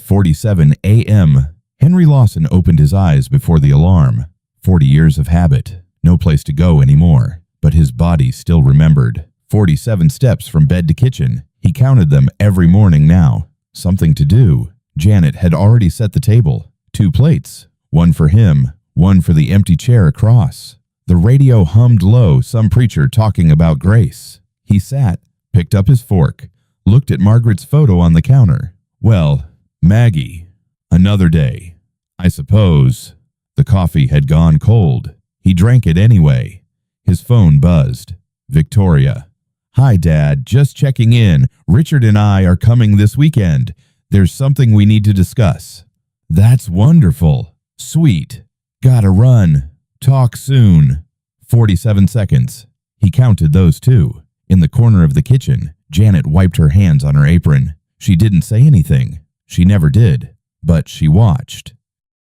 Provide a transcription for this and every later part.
8:47 a.m. Henry Lawson opened his eyes before the alarm. 40 years of habit. No place to go anymore. But his body still remembered. 47 steps from bed to kitchen. He counted them every morning now. Something to do. Janet had already set the table. 2 plates. One for him, one for the empty chair across. The radio hummed low, some preacher talking about grace. He sat, picked up his fork, looked at Margaret's photo on the counter. Well, Maggie. Another day. I suppose. The coffee had gone cold. He drank it anyway. His phone buzzed. Victoria. Hi, Dad. Just checking in. Richard and I are coming this weekend. There's something we need to discuss. That's wonderful. Sweet. Gotta run. Talk soon. 47 seconds. He counted those too. In the corner of the kitchen, Janet wiped her hands on her apron. She didn't say anything. She never did. But she watched.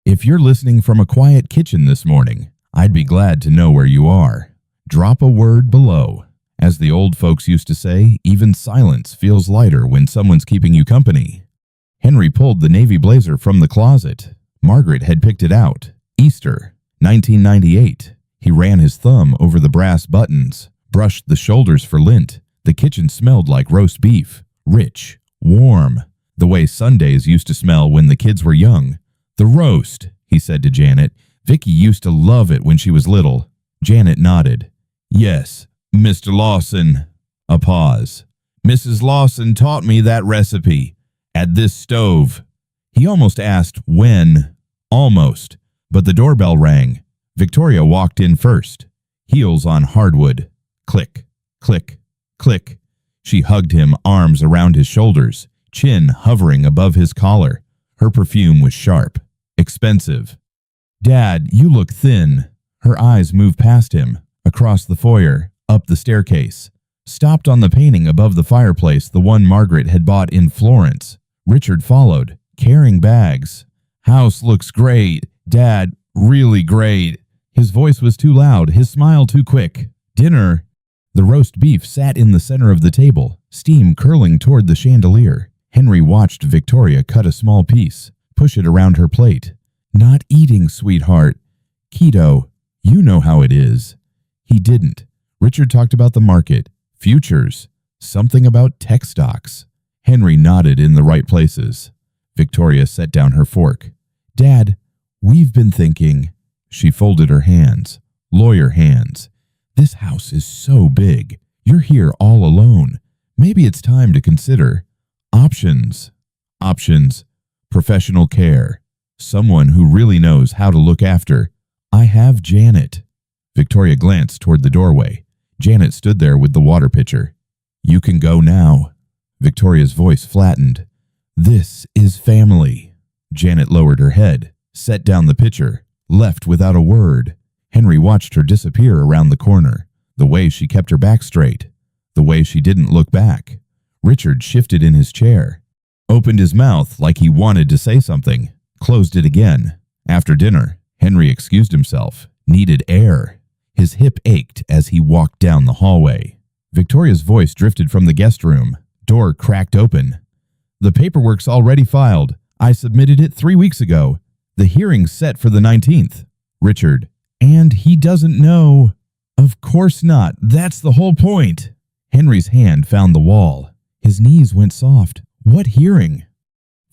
If you're listening from a quiet kitchen this morning, I'd be glad to know where you are. Drop a word below. As the old folks used to say, even silence feels lighter when someone's keeping you company. Henry pulled the navy blazer from the closet. Margaret had picked it out. Easter, 1998. He ran his thumb over the brass buttons, brushed the shoulders for lint. The kitchen smelled like roast beef, rich, warm, the way Sundays used to smell when the kids were young. The roast, he said to Janet. Vicky used to love it when she was little. Janet nodded. Yes, Mr. Lawson. A pause. Mrs. Lawson taught me that recipe. At this stove. He almost asked when. Almost. But the doorbell rang. Victoria walked in first. Heels on hardwood. Click, click, click. She hugged him, arms around his shoulders, chin hovering above his collar. Her perfume was sharp, expensive. Dad, you look thin. Her eyes moved past him, across the foyer, up the staircase. Stopped on the painting above the fireplace, the one Margaret had bought in Florence. Richard followed, carrying bags. House looks great. Dad, really great. His voice was too loud, his smile too quick. Dinner. The roast beef sat in the center of the table, steam curling toward the chandelier. Henry watched Victoria cut a small piece, push it around her plate. Not eating, sweetheart. Keto. You know how it is. He didn't. Richard talked about the market, futures, something about tech stocks. Henry nodded in the right places. Victoria set down her fork. Dad, we've been thinking. She folded her hands, lawyer hands. This house is so big. You're here all alone. Maybe it's time to consider options. Options. Professional care. Someone who really knows how to look after. I have Janet. Victoria glanced toward the doorway. Janet stood there with the water pitcher. You can go now. Victoria's voice flattened. This is family. Janet lowered her head, set down the pitcher, left without a word. Henry watched her disappear around the corner, the way she kept her back straight, the way she didn't look back. Richard shifted in his chair, opened his mouth like he wanted to say something, closed it again. After dinner, Henry excused himself, needed air. His hip ached as he walked down the hallway. Victoria's voice drifted from the guest room. Door cracked open. The paperwork's already filed. I submitted it 3 weeks ago. The hearing's set for the 19th. Richard. And he doesn't know. Of course not. That's the whole point. Henry's hand found the wall. His knees went soft. What hearing?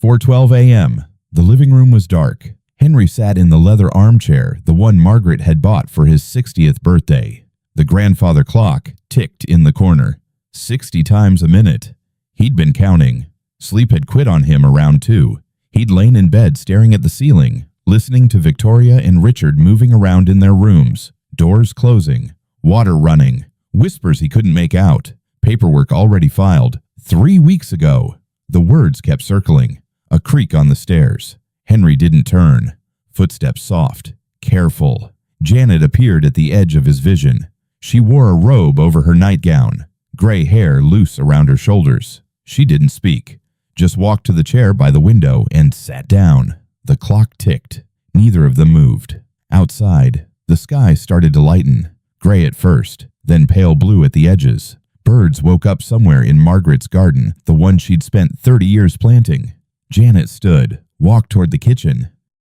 4:12 a.m. The living room was dark. Henry sat in the leather armchair, the one Margaret had bought for his 60th birthday. The grandfather clock ticked in the corner. 60 times a minute. He'd been counting. Sleep had quit on him around 2. He'd lain in bed staring at the ceiling, listening to Victoria and Richard moving around in their rooms, doors closing, water running, whispers he couldn't make out, paperwork already filed 3 weeks ago. The words kept circling. A creak on the stairs. Henry didn't turn. Footsteps soft, careful. Janet appeared at the edge of his vision. She wore a robe over her nightgown, gray hair loose around her shoulders. She didn't speak, just walked to the chair by the window and sat down. The clock ticked. Neither of them moved. Outside, the sky started to lighten, gray at first, then pale blue at the edges. Birds woke up somewhere in Margaret's garden, the one she'd spent 30 years planting. Janet stood, walked toward the kitchen,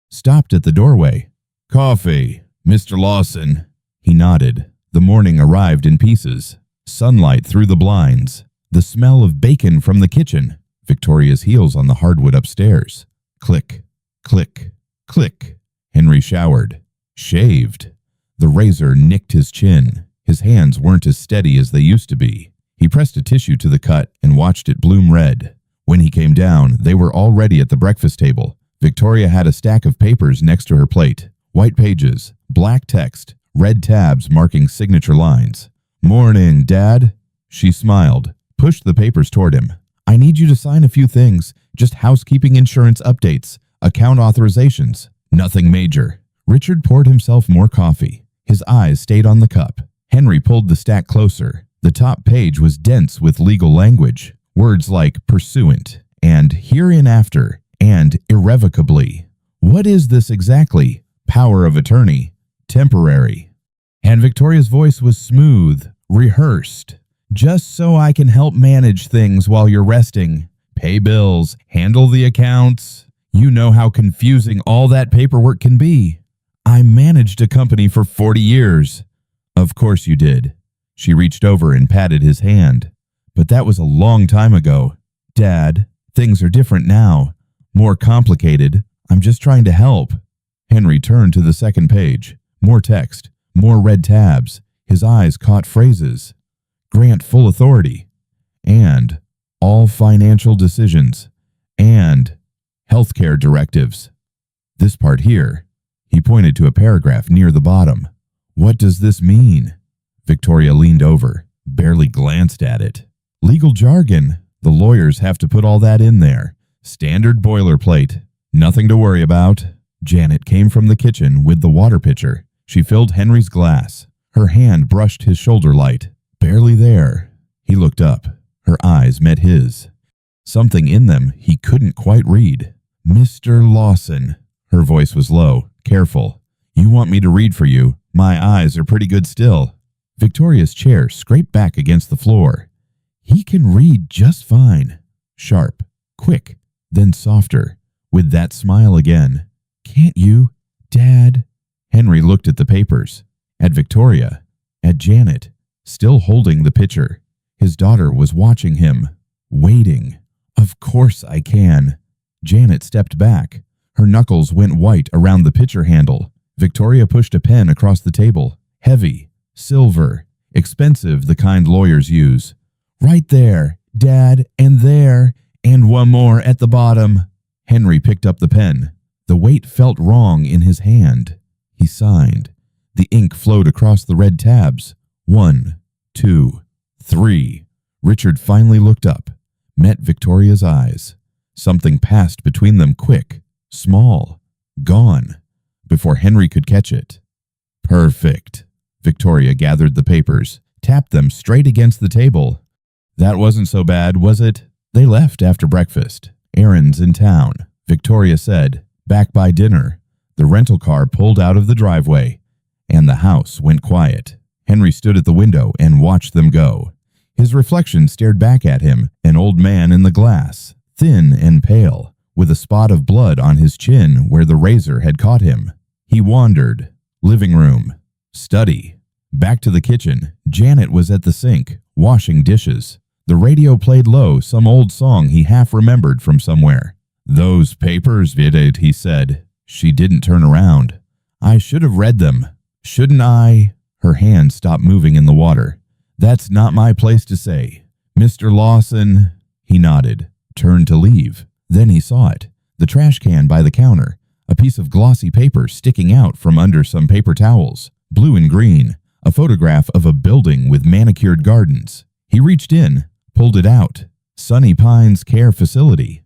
stopped at the doorway. "Coffee, Mr. Lawson." He nodded. The morning arrived in pieces. Sunlight through the blinds. The smell of bacon from the kitchen. Victoria's heels on the hardwood upstairs. Click, click, click. Henry showered. Shaved. The razor nicked his chin. His hands weren't as steady as they used to be. He pressed a tissue to the cut and watched it bloom red. When he came down, they were already at the breakfast table. Victoria had a stack of papers next to her plate. White pages, black text, red tabs marking signature lines. "Morning, Dad." She smiled, pushed the papers toward him. "I need you to sign a few things, just housekeeping insurance updates, account authorizations. Nothing major." Richard poured himself more coffee. His eyes stayed on the cup. Henry pulled the stack closer. The top page was dense with legal language. Words like pursuant, and hereinafter, and irrevocably. What is this exactly? Power of attorney. Temporary. And Victoria's voice was smooth, rehearsed. "Just so I can help manage things while you're resting. Pay bills, handle the accounts. You know how confusing all that paperwork can be. I managed a company for 40 years. "Of course you did." She reached over and patted his hand. "But that was a long time ago. Dad, things are different now. More complicated. I'm just trying to help." Henry turned to the second page. More text, more red tabs. His eyes caught phrases. "Grant full authority." And "all financial decisions." And "healthcare directives." This part here. He pointed to a paragraph near the bottom. "What does this mean?" Victoria leaned over, barely glanced at it. "Legal jargon. The lawyers have to put all that in there. Standard boilerplate. Nothing to worry about." Janet came from the kitchen with the water pitcher. She filled Henry's glass. Her hand brushed his shoulder light. "Barely there." He looked up. Her eyes met his. Something in them he couldn't quite read. "Mr. Lawson." Her voice was low, careful. "You want me to read for you? My eyes are pretty good still." Victoria's chair scraped back against the floor. "He can read just fine." Sharp, quick, then softer, with that smile again. "Can't you, Dad?" Henry looked at the papers, at Victoria, at Janet, still holding the pitcher. His daughter was watching him, waiting. "Of course I can." Janet stepped back. Her knuckles went white around the pitcher handle. Victoria pushed a pen across the table. Heavy, silver, expensive, the kind lawyers use. "Right there, Dad, and there, and one more at the bottom." Henry picked up the pen. The weight felt wrong in his hand. He signed. The ink flowed across the red tabs. 1, 2, 3. Richard finally looked up, met Victoria's eyes. Something passed between them quick, small, gone, before Henry could catch it. "Perfect." Victoria gathered the papers, tapped them straight against the table. "That wasn't so bad, was it?" They left after breakfast. "Errands in town," Victoria said. "Back by dinner." The rental car pulled out of the driveway, and the house went quiet. Henry stood at the window and watched them go. His reflection stared back at him, an old man in the glass, thin and pale, with a spot of blood on his chin where the razor had caught him. He wandered. Living room. Study. Back to the kitchen. Janet was at the sink, washing dishes. The radio played low, some old song he half remembered from somewhere. "Those papers, Vidit," he said. She didn't turn around. "I should have read them. Shouldn't I?" Her hand stopped moving in the water. "That's not my place to say." "Mr. Lawson." He nodded, turned to leave. Then he saw it. The trash can by the counter. A piece of glossy paper sticking out from under some paper towels. Blue and green. A photograph of a building with manicured gardens. He reached in, pulled it out. "Sunny Pines Care Facility."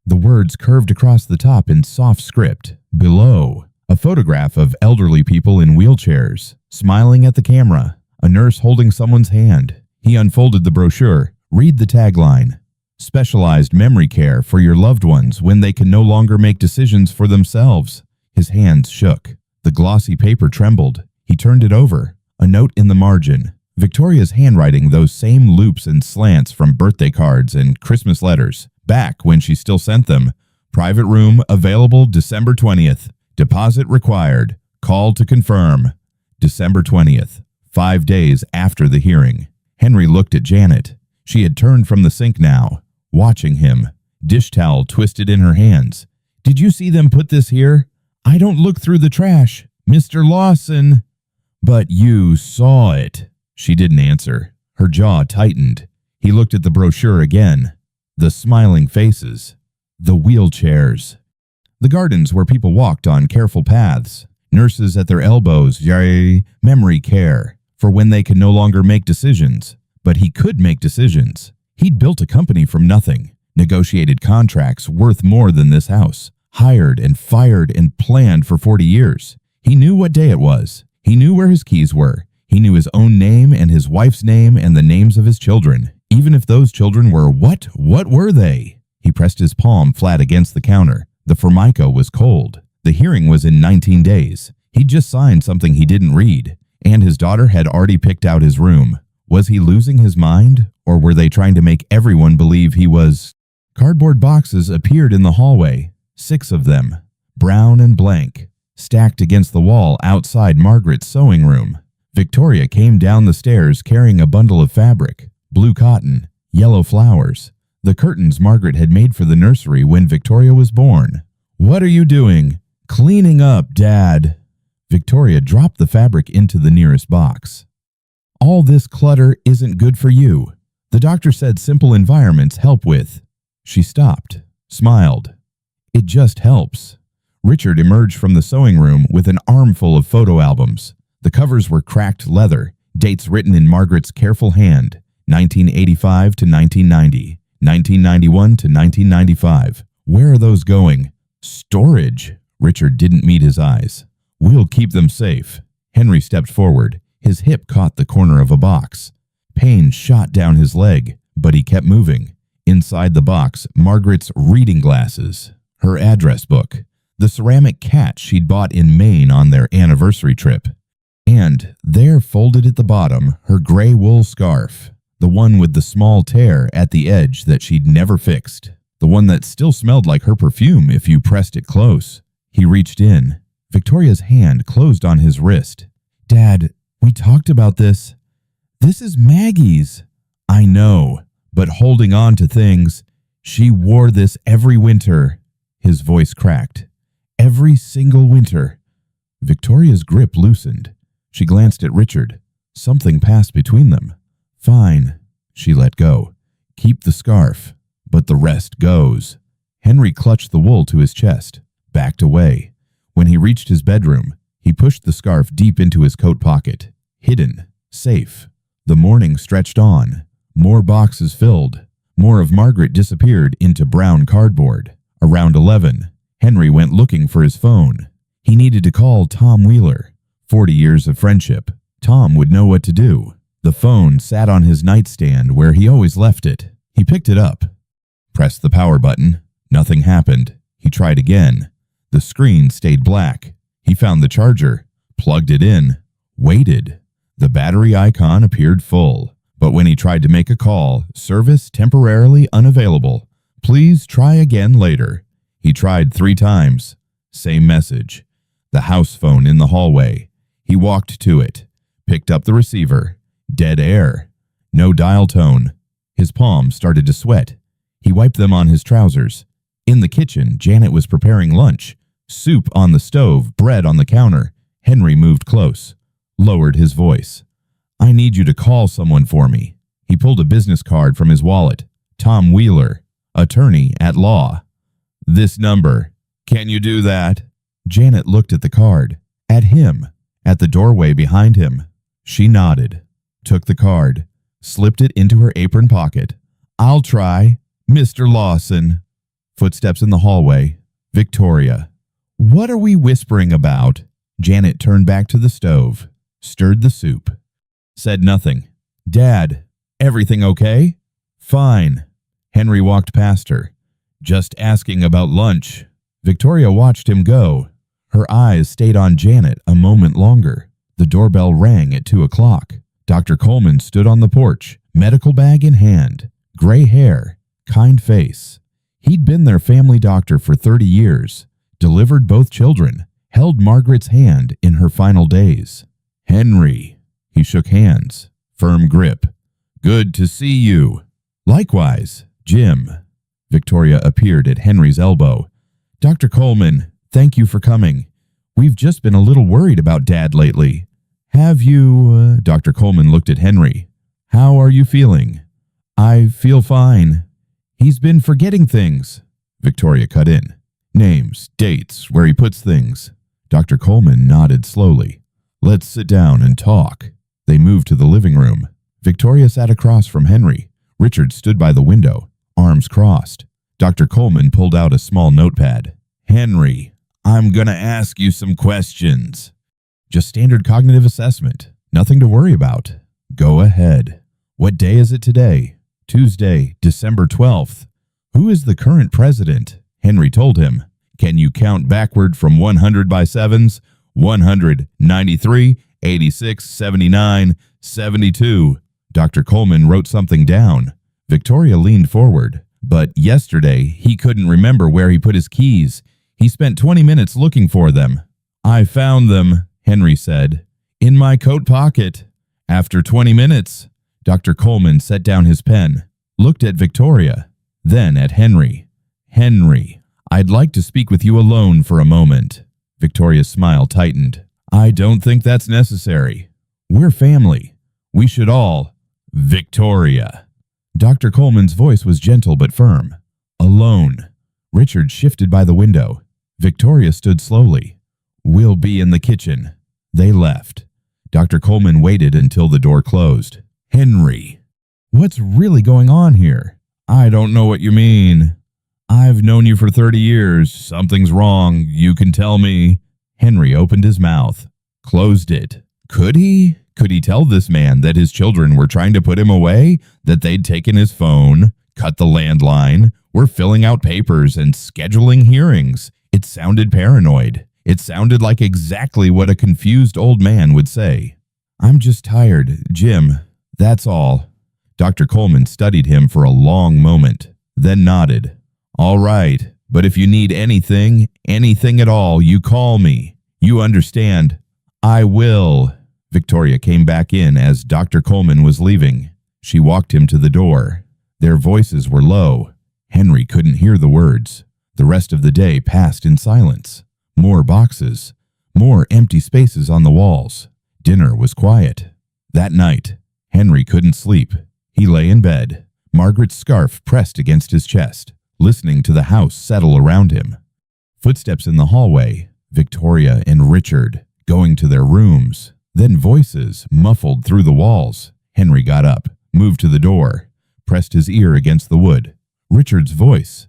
The words curved across the top in soft script. Below, a photograph of elderly people in wheelchairs, smiling at the camera, a nurse holding someone's hand. He unfolded the brochure. "Read the tagline. Specialized memory care for your loved ones when they can no longer make decisions for themselves." His hands shook. The glossy paper trembled. He turned it over. A note in the margin. Victoria's handwriting, those same loops and slants from birthday cards and Christmas letters, back when she still sent them, Private room available December 20th. Deposit required. Call to confirm. December 20th, 5 days after the hearing. Henry looked at Janet. She had turned from the sink now, watching him, dish towel twisted in her hands. Did you see them put this here? I don't look through the trash, Mr. Lawson. But you saw it. She didn't answer. Her jaw tightened. He looked at the brochure again. The smiling faces. The wheelchairs. The gardens where people walked on careful paths. Nurses at their elbows, memory care, for when they could no longer make decisions. But he could make decisions. He'd built a company from nothing, negotiated contracts worth more than this house, hired and fired and planned for 40 years. He knew what day it was. He knew where his keys were. He knew his own name and his wife's name and the names of his children, even if those children were what were they? He pressed his palm flat against the counter. The Formica was cold. The hearing was in 19 days. He'd just signed something he didn't read, and his daughter had already picked out his room. Was he losing his mind, or were they trying to make everyone believe he was? Cardboard boxes appeared in the hallway, 6 of them, brown and blank, stacked against the wall outside Margaret's sewing room. Victoria came down the stairs carrying a bundle of fabric, blue cotton, yellow flowers, the curtains Margaret had made for the nursery when Victoria was born. What are you doing? Cleaning up, Dad. Victoria dropped the fabric into the nearest box. All this clutter isn't good for you. The doctor said simple environments help with. She stopped, smiled. It just helps. Richard emerged from the sewing room with an armful of photo albums. The covers were cracked leather, dates written in Margaret's careful hand, 1985 to 1990, 1991 to 1995. Where are those going? Storage. Richard didn't meet his eyes. We'll keep them safe. Henry stepped forward. His hip caught the corner of a box. Pain shot down his leg, but he kept moving. Inside the box, Margaret's reading glasses, her address book, the ceramic cat she'd bought in Maine on their anniversary trip. And there, folded at the bottom, her gray wool scarf, the one with the small tear at the edge that she'd never fixed, the one that still smelled like her perfume if you pressed it close. He reached in. Victoria's hand closed on his wrist. Dad, we talked about this. This is Maggie's. I know, but holding on to things. She wore this every winter. His voice cracked. Every single winter. Victoria's grip loosened. She glanced at Richard. Something passed between them. Fine, she let go. Keep the scarf, but the rest goes. Henry clutched the wool to his chest, backed away. When he reached his bedroom, he pushed the scarf deep into his coat pocket. Hidden, safe. The morning stretched on. More boxes filled. More of Margaret disappeared into brown cardboard. Around 11, Henry went looking for his phone. He needed to call Tom Wheeler. 40 years of friendship. Tom would know what to do. The phone sat on his nightstand where he always left it. He picked it up. Pressed the power button. Nothing happened. He tried again. The screen stayed black. He found the charger, plugged it in, waited. The battery icon appeared full, but when he tried to make a call, service temporarily unavailable. Please try again later. He tried 3 times. Same message. The house phone in the hallway. He walked to it, picked up the receiver. Dead air. No dial tone. His palms started to sweat. He wiped them on his trousers. In the kitchen, Janet was preparing lunch. Soup on the stove, bread on the counter. Henry moved close, lowered his voice. I need you to call someone for me. He pulled a business card from his wallet. Tom Wheeler, attorney at law. This number. Can you do that? Janet looked at the card, at him, at the doorway behind him. She nodded, took the card, slipped it into her apron pocket. I'll try. Mr. Lawson. Footsteps in the hallway. Victoria. What are we whispering about? Janet turned back to the stove, stirred the soup, said nothing. Dad, everything okay? Fine. Henry walked past her. Just asking about lunch. Victoria watched him go. Her eyes stayed on Janet a moment longer. The doorbell rang at 2 o'clock. Dr. Coleman stood on the porch, medical bag in hand, gray hair, kind face. He'd been their family doctor for 30 years, delivered both children, held Margaret's hand in her final days. "Henry." He shook hands. Firm grip. "Good to see you." "Likewise, Jim." Victoria appeared at Henry's elbow. "Dr. Coleman, thank you for coming. We've just been a little worried about Dad lately. Have you..." Dr. Coleman looked at Henry. "How are you feeling?" "I feel fine." "He's been forgetting things." Victoria cut in. "Names, dates, where he puts things." Dr. Coleman nodded slowly. "Let's sit down and talk." They moved to the living room. Victoria sat across from Henry. Richard stood by the window, arms crossed. Dr. Coleman pulled out a small notepad. "Henry, I'm gonna ask you some questions." "Just standard cognitive assessment. Nothing to worry about." "Go ahead." "What day is it today?" "Tuesday, December 12th. "Who is the current president?" Henry told him. "Can you count backward from 100 by sevens? 100, 93, 86, 79, 72. Dr. Coleman wrote something down. Victoria leaned forward. "But yesterday, he couldn't remember where he put his keys. He spent 20 minutes looking for them." "I found them," Henry said, "in my coat pocket." After 20 minutes, Dr. Coleman set down his pen, looked at Victoria, then at Henry. "Henry, I'd like to speak with you alone for a moment." Victoria's smile tightened. "I don't think that's necessary. We're family. We should all..." "Victoria." Dr. Coleman's voice was gentle but firm. "Alone." Richard shifted by the window. Victoria stood slowly. "We'll be in the kitchen." They left. Dr. Coleman waited until the door closed. "Henry, what's really going on here?" "I don't know what you mean." "I've known you for 30 years. Something's wrong. You can tell me." Henry opened his mouth, closed it. Could he? Could he tell this man that his children were trying to put him away? That they'd taken his phone, cut the landline, were filling out papers and scheduling hearings? It sounded paranoid. It sounded like exactly what a confused old man would say. "I'm just tired, Jim. That's all." Dr. Coleman studied him for a long moment, then nodded. "All right, but if you need anything at all, you call me. You understand?" "I will." Victoria came back in as Dr. Coleman was leaving. She walked him to the door. Their voices were low. Henry couldn't hear the words. The rest of the day passed in silence. More boxes. More empty spaces on the walls. Dinner was quiet. That night, Henry couldn't sleep. He lay in bed, Margaret's scarf pressed against his chest, listening to the house settle around him. Footsteps in the hallway. Victoria and Richard going to their rooms. Then voices muffled through the walls. Henry got up, moved to the door, pressed his ear against the wood. Richard's voice.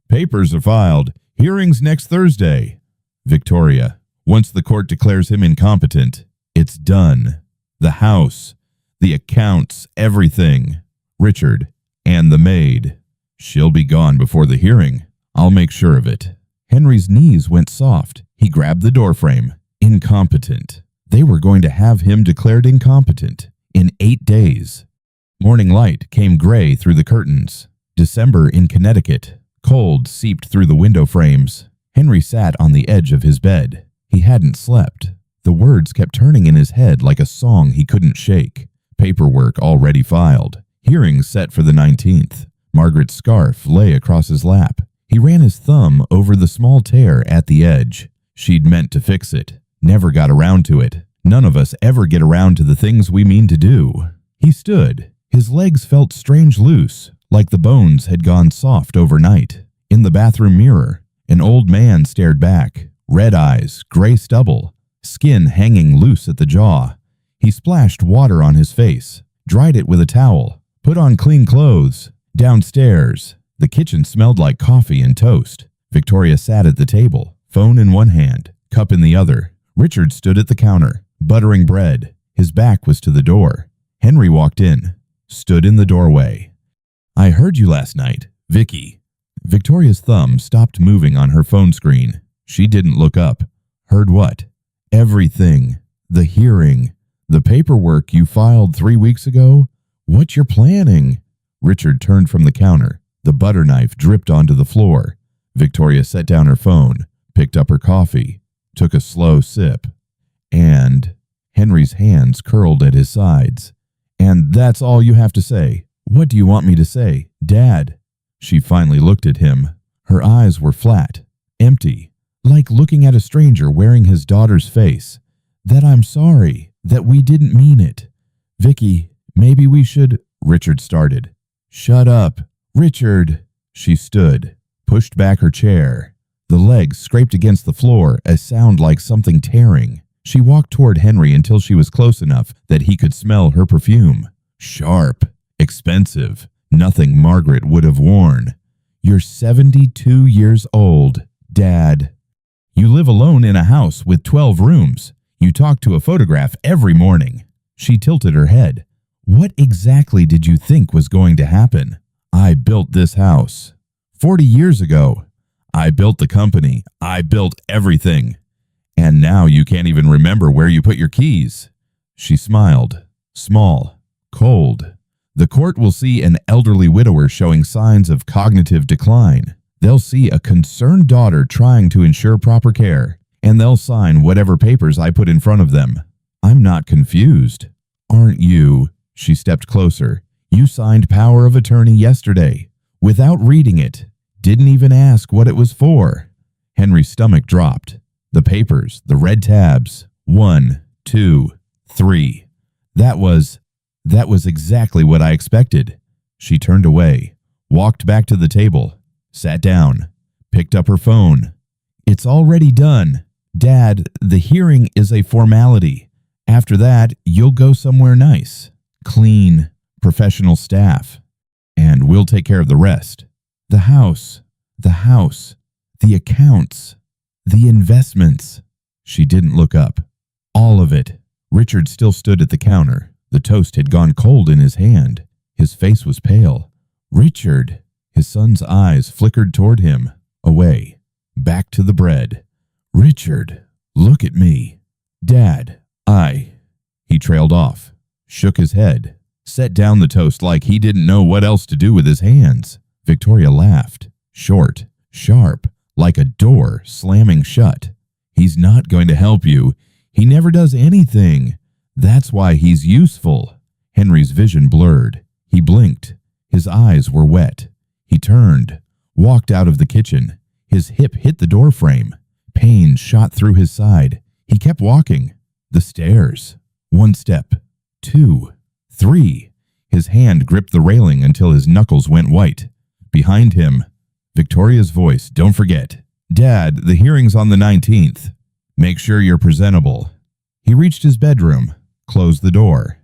"Papers are filed. Hearings next Thursday." Victoria. "Once the court declares him incompetent, it's done. The house, the accounts, everything." Richard. "And the maid. She'll be gone before the hearing. I'll make sure of it." Henry's knees went soft. He grabbed the doorframe. Incompetent. They were going to have him declared incompetent in 8 days. Morning light came gray through the curtains. December in Connecticut. Cold seeped through the window frames. Henry sat on the edge of his bed. He hadn't slept. The words kept turning in his head like a song he couldn't shake. Paperwork already filed. Hearings set for the 19th. Margaret's scarf lay across his lap. He ran his thumb over the small tear at the edge. She'd meant to fix it. Never got around to it. None of us ever get around to the things we mean to do. He stood. His legs felt strange loose, like the bones had gone soft overnight. In the bathroom mirror, an old man stared back. Red eyes, gray stubble, skin hanging loose at the jaw. He splashed water on his face, dried it with a towel, put on clean clothes. Downstairs, the kitchen smelled like coffee and toast. Victoria sat at the table, phone in one hand, cup in the other. Richard stood at the counter, buttering bread. His back was to the door. Henry walked in, stood in the doorway. "I heard you last night, Vicky." Victoria's thumb stopped moving on her phone screen. She didn't look up. "Heard what?" "Everything. The hearing. The paperwork you filed 3 weeks ago. What you're planning." Richard turned from the counter, The butter knife dripped onto the floor. Victoria set down her phone, picked up her coffee, took a slow sip, and Henry's hands curled at his sides. "And that's all you have to say? What do you want me to say, Dad?" She finally looked at him. Her eyes were flat, empty, like looking at a stranger wearing his daughter's face. "That I'm sorry, that we didn't mean it. Vicky, maybe we should—" Richard started. "Shut up, Richard." She stood, pushed back her chair. The legs scraped against the floor, a sound like something tearing. She walked toward Henry until she was close enough that he could smell her perfume. Sharp, expensive, nothing Margaret would have worn. "You're 72 years old, Dad. You live alone in a house with 12 rooms. You talk to a photograph every morning." She tilted her head. "What exactly did you think was going to happen? I built this house. 40 years ago. I built the company. I built everything. And now you can't even remember where you put your keys." She smiled. Small, cold. "The court will see an elderly widower showing signs of cognitive decline. They'll see a concerned daughter trying to ensure proper care, and they'll sign whatever papers I put in front of them. I'm not confused. Aren't you?" She stepped closer. "You signed power of attorney yesterday, without reading it. Didn't even ask what it was for." Henry's stomach dropped. The papers, the red tabs. 1, 2, 3. That was exactly what I expected." She turned away, walked back to the table, sat down, picked up her phone. "It's already done. Dad, the hearing is a formality. After that, you'll go somewhere nice. Clean, professional staff. And we'll take care of the rest. The house, the accounts, the investments." She didn't look up. All of it. Richard still stood at the counter. The toast had gone cold in his hand. His face was pale. "Richard!" His son's eyes flickered toward him, away, back to the bread. "Richard, look at me. Dad, He trailed off, shook his head, set down the toast like he didn't know what else to do with his hands. Victoria laughed, short, sharp, like a door slamming shut. "He's not going to help you. He never does anything. That's why he's useful." Henry's vision blurred. He blinked. His eyes were wet. He turned, walked out of the kitchen. His hip hit the doorframe. Pain shot through his side. He kept walking. The stairs. 1 step. 2. 3. His hand gripped the railing until his knuckles went white. Behind him, Victoria's voice. "Don't forget. Dad, the hearing's on the 19th. Make sure you're presentable." He reached his bedroom, closed the door,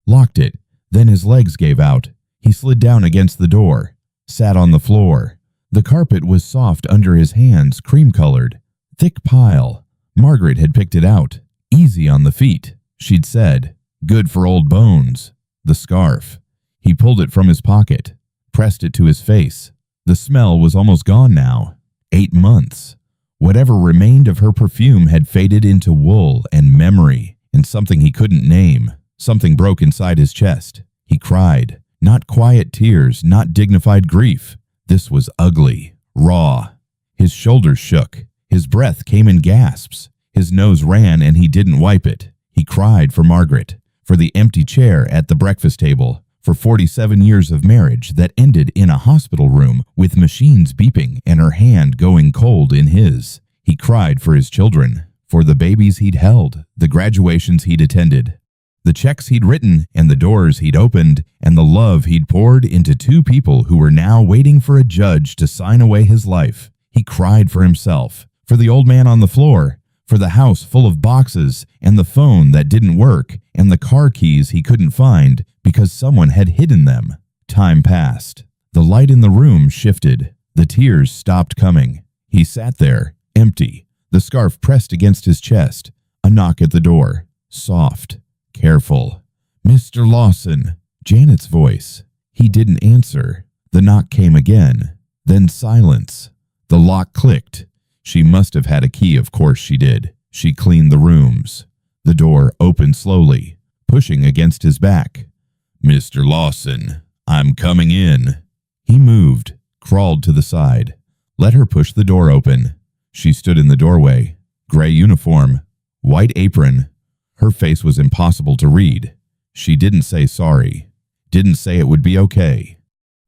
locked it. Then his legs gave out. He slid down against the door, sat on the floor. The carpet was soft under his hands, cream-colored. Thick pile. Margaret had picked it out. Easy on the feet, she'd said. Good for old bones. The scarf. He pulled it from his pocket, pressed it to his face. The smell was almost gone now. 8 months. Whatever remained of her perfume had faded into wool and memory, and something he couldn't name. Something broke inside his chest. He cried. Not quiet tears, not dignified grief. This was ugly, raw. His shoulders shook. His breath came in gasps. His nose ran and he didn't wipe it. He cried for Margaret, for the empty chair at the breakfast table, for 47 years of marriage that ended in a hospital room with machines beeping and her hand going cold in his. He cried for his children, for the babies he'd held, the graduations he'd attended, the checks he'd written and the doors he'd opened, and the love he'd poured into 2 people who were now waiting for a judge to sign away his life. He cried for himself, for the old man on the floor, for the house full of boxes and the phone that didn't work and the car keys he couldn't find because someone had hidden them. Time passed. The light in the room shifted. The tears stopped coming. He sat there, empty, the scarf pressed against his chest. A knock at the door. Soft, careful. "Mr. Lawson." Janet's voice. He didn't answer. The knock came again. Then silence. The lock clicked. She must have had a key, of course she did. She cleaned the rooms. The door opened slowly, pushing against his back. "Mr. Lawson, I'm coming in." He moved, crawled to the side, let her push the door open. She stood in the doorway, gray uniform, white apron. Her face was impossible to read. She didn't say sorry, didn't say it would be okay,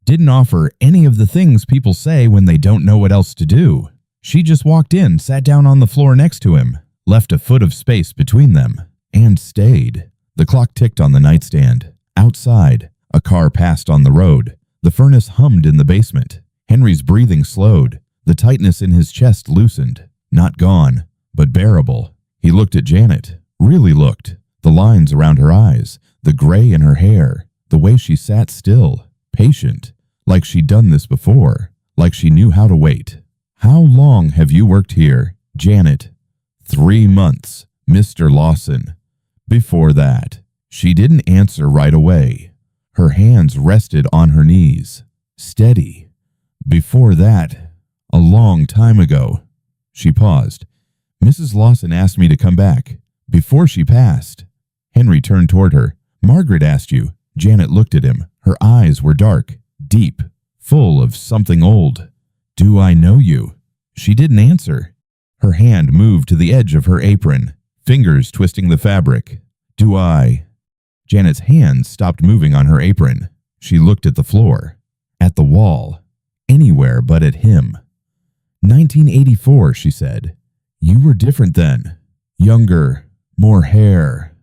didn't offer any of the things people say when they don't know what else to do. She just walked in, sat down on the floor next to him, left a foot of space between them, and stayed. The clock ticked on the nightstand. Outside, a car passed on the road. The furnace hummed in the basement. Henry's breathing slowed. The tightness in his chest loosened. Not gone, but bearable. He looked at Janet, really looked. The lines around her eyes, the gray in her hair, the way she sat still, patient, like she'd done this before, like she knew how to wait. How long have you worked here, Janet? 3 months, Mr. Lawson. Before that, she didn't answer right away. Her hands rested on her knees, steady. Before that, a long time ago. She paused. Mrs. Lawson asked me to come back. Before she passed. Henry turned toward her. Margaret asked you. Janet looked at him. Her eyes were dark, deep, full of something old. Do I know you? She didn't answer. Her hand moved to the edge of her apron, fingers twisting the fabric. Do I? Janet's hands stopped moving on her apron. She looked at the floor, at the wall, anywhere but at him. 1984, she said. You were different then. Younger, more hair.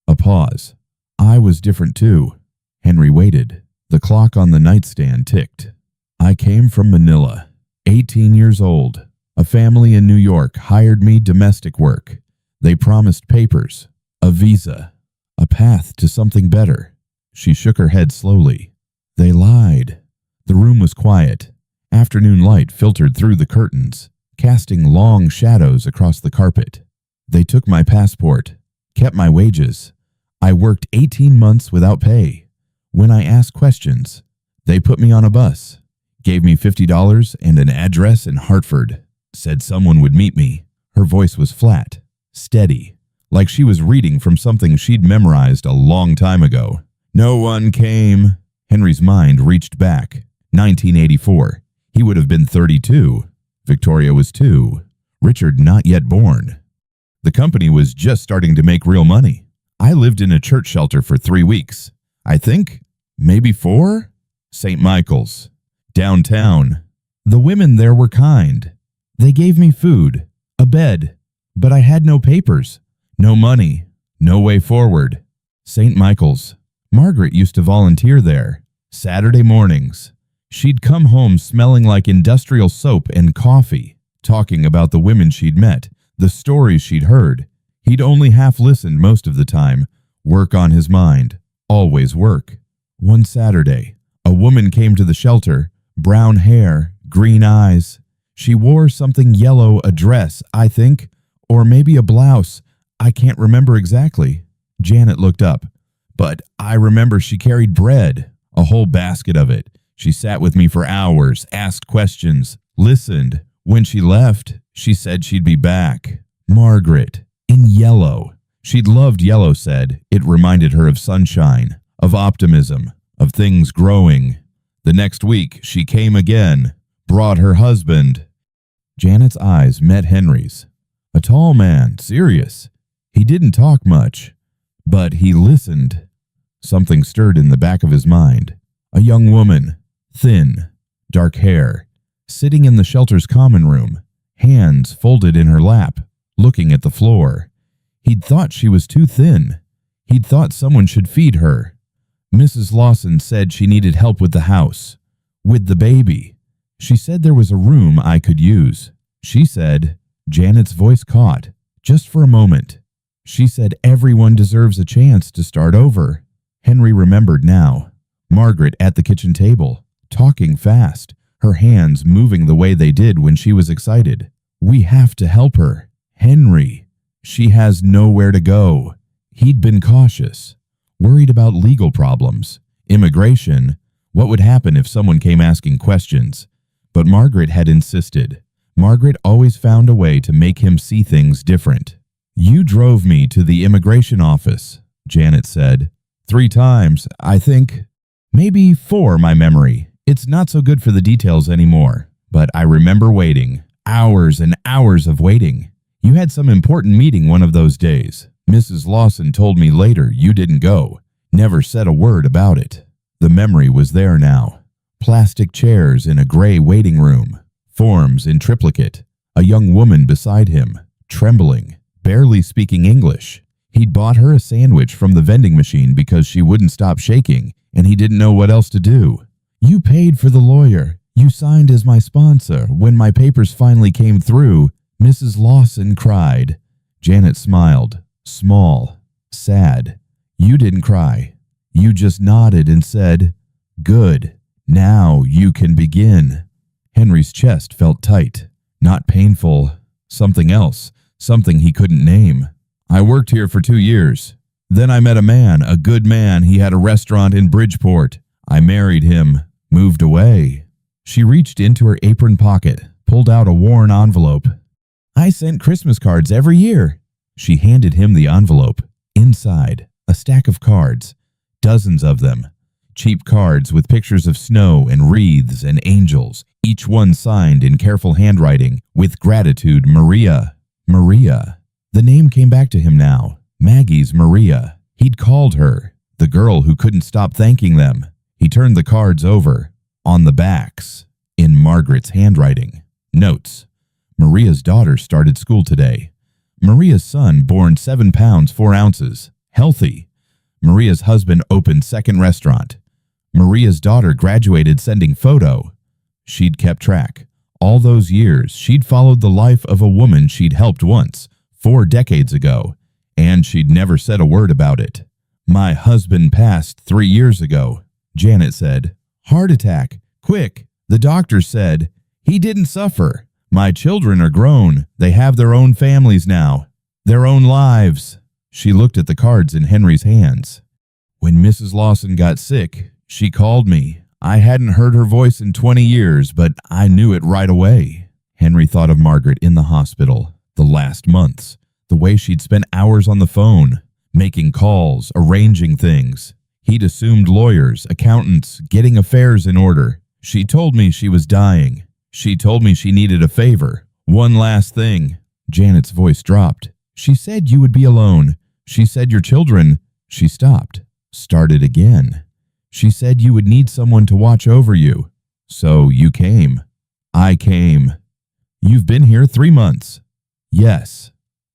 A pause. I was different too. Henry waited. The clock on the nightstand ticked. I came from Manila, 18 years old. A family in New York hired me domestic work. They promised papers, a visa, a path to something better. She shook her head slowly. They lied. The room was quiet. Afternoon light filtered through the curtains, casting long shadows across the carpet. They took my passport, kept my wages. I worked 18 months without pay. When I asked questions, they put me on a bus, gave me $50 and an address in Hartford, said someone would meet me. Her voice was flat, steady, like she was reading from something she'd memorized a long time ago. No one came. Henry's mind reached back. 1984. He would have been 32. Victoria was 2. Richard not yet born. The company was just starting to make real money. I lived in a church shelter for 3 weeks. I think, maybe 4? St. Michael's. Downtown. The women there were kind. They gave me food, a bed, but I had no papers, no money, no way forward. St. Michael's. Margaret used to volunteer there, Saturday mornings. She'd come home smelling like industrial soap and coffee, talking about the women she'd met, the stories she'd heard. He'd only half listened most of the time, work on his mind, always work. One Saturday, a woman came to the shelter, brown hair, green eyes. She wore something yellow, a dress, I think, or maybe a blouse. I can't remember exactly. Janet looked up. But I remember she carried bread, a whole basket of it. She sat with me for hours, asked questions, listened. When she left, she said she'd be back. Margaret, in yellow. She'd loved yellow, said. It reminded her of sunshine, of optimism, of things growing. The next week, she came again, brought her husband. Janet's eyes met Henry's. A tall man, serious. He didn't talk much, but he listened. Something stirred in the back of his mind. A young woman, thin, dark hair, sitting in the shelter's common room, hands folded in her lap, looking at the floor. He'd thought she was too thin. He'd thought someone should feed her. Mrs. Lawson said she needed help with the house, with the baby. She said there was a room I could use. She said, Janet's voice caught, just for a moment. She said everyone deserves a chance to start over. Henry remembered now. Margaret at the kitchen table, talking fast, her hands moving the way they did when she was excited. We have to help her. Henry. She has nowhere to go. He'd been cautious, worried about legal problems, immigration, what would happen if someone came asking questions. But Margaret had insisted. Margaret always found a way to make him see things different. You drove me to the immigration office, Janet said. 3 times, I think. Maybe 4, my memory. It's not so good for the details anymore, but I remember waiting. Hours and hours of waiting. You had some important meeting one of those days. Mrs. Lawson told me later you didn't go. Never said a word about it. The memory was there now. Plastic chairs in a gray waiting room. Forms in triplicate. A young woman beside him, trembling, barely speaking English. He'd bought her a sandwich from the vending machine because she wouldn't stop shaking, and he didn't know what else to do. You paid for the lawyer. You signed as my sponsor. When my papers finally came through, Mrs. Lawson cried. Janet smiled, small, sad. You didn't cry. You just nodded and said, "Good. Now you can begin." Henry's chest felt tight, not painful, something else, something he couldn't name. I worked here for 2 years. Then I met a man, a good man. He had a restaurant in Bridgeport. I married him, moved away. She reached into her apron pocket, pulled out a worn envelope. I sent Christmas cards every year. She handed him the envelope. Inside, a stack of cards, dozens of them. Cheap cards with pictures of snow and wreaths and angels, each one signed in careful handwriting, with gratitude, Maria. Maria. The name came back to him now. Maggie's Maria. He'd called her, the girl who couldn't stop thanking them. He turned the cards over. On the backs, in Margaret's handwriting, notes. Maria's daughter started school today. Maria's son born 7 pounds 4 ounces, healthy. Maria's husband opened second restaurant. Maria's daughter graduated sending photo. She'd kept track. All those years, she'd followed the life of a woman she'd helped once, 4 decades ago, and she'd never said a word about it. My husband passed 3 years ago, Janet said. Heart attack, quick. The doctor said, he didn't suffer. My children are grown. They have their own families now, their own lives. She looked at the cards in Henry's hands. When Mrs. Lawson got sick, she called me. I hadn't heard her voice in 20 years, but I knew it right away. Henry thought of Margaret in the hospital, the last months, the way she'd spent hours on the phone, making calls, arranging things. He'd assumed lawyers, accountants, getting affairs in order. She told me she was dying. She told me she needed a favor. One last thing. Janet's voice dropped. She said you would be alone. She said your children. She stopped. Started again. She said you would need someone to watch over you. So you came. I came. You've been here 3 months. Yes.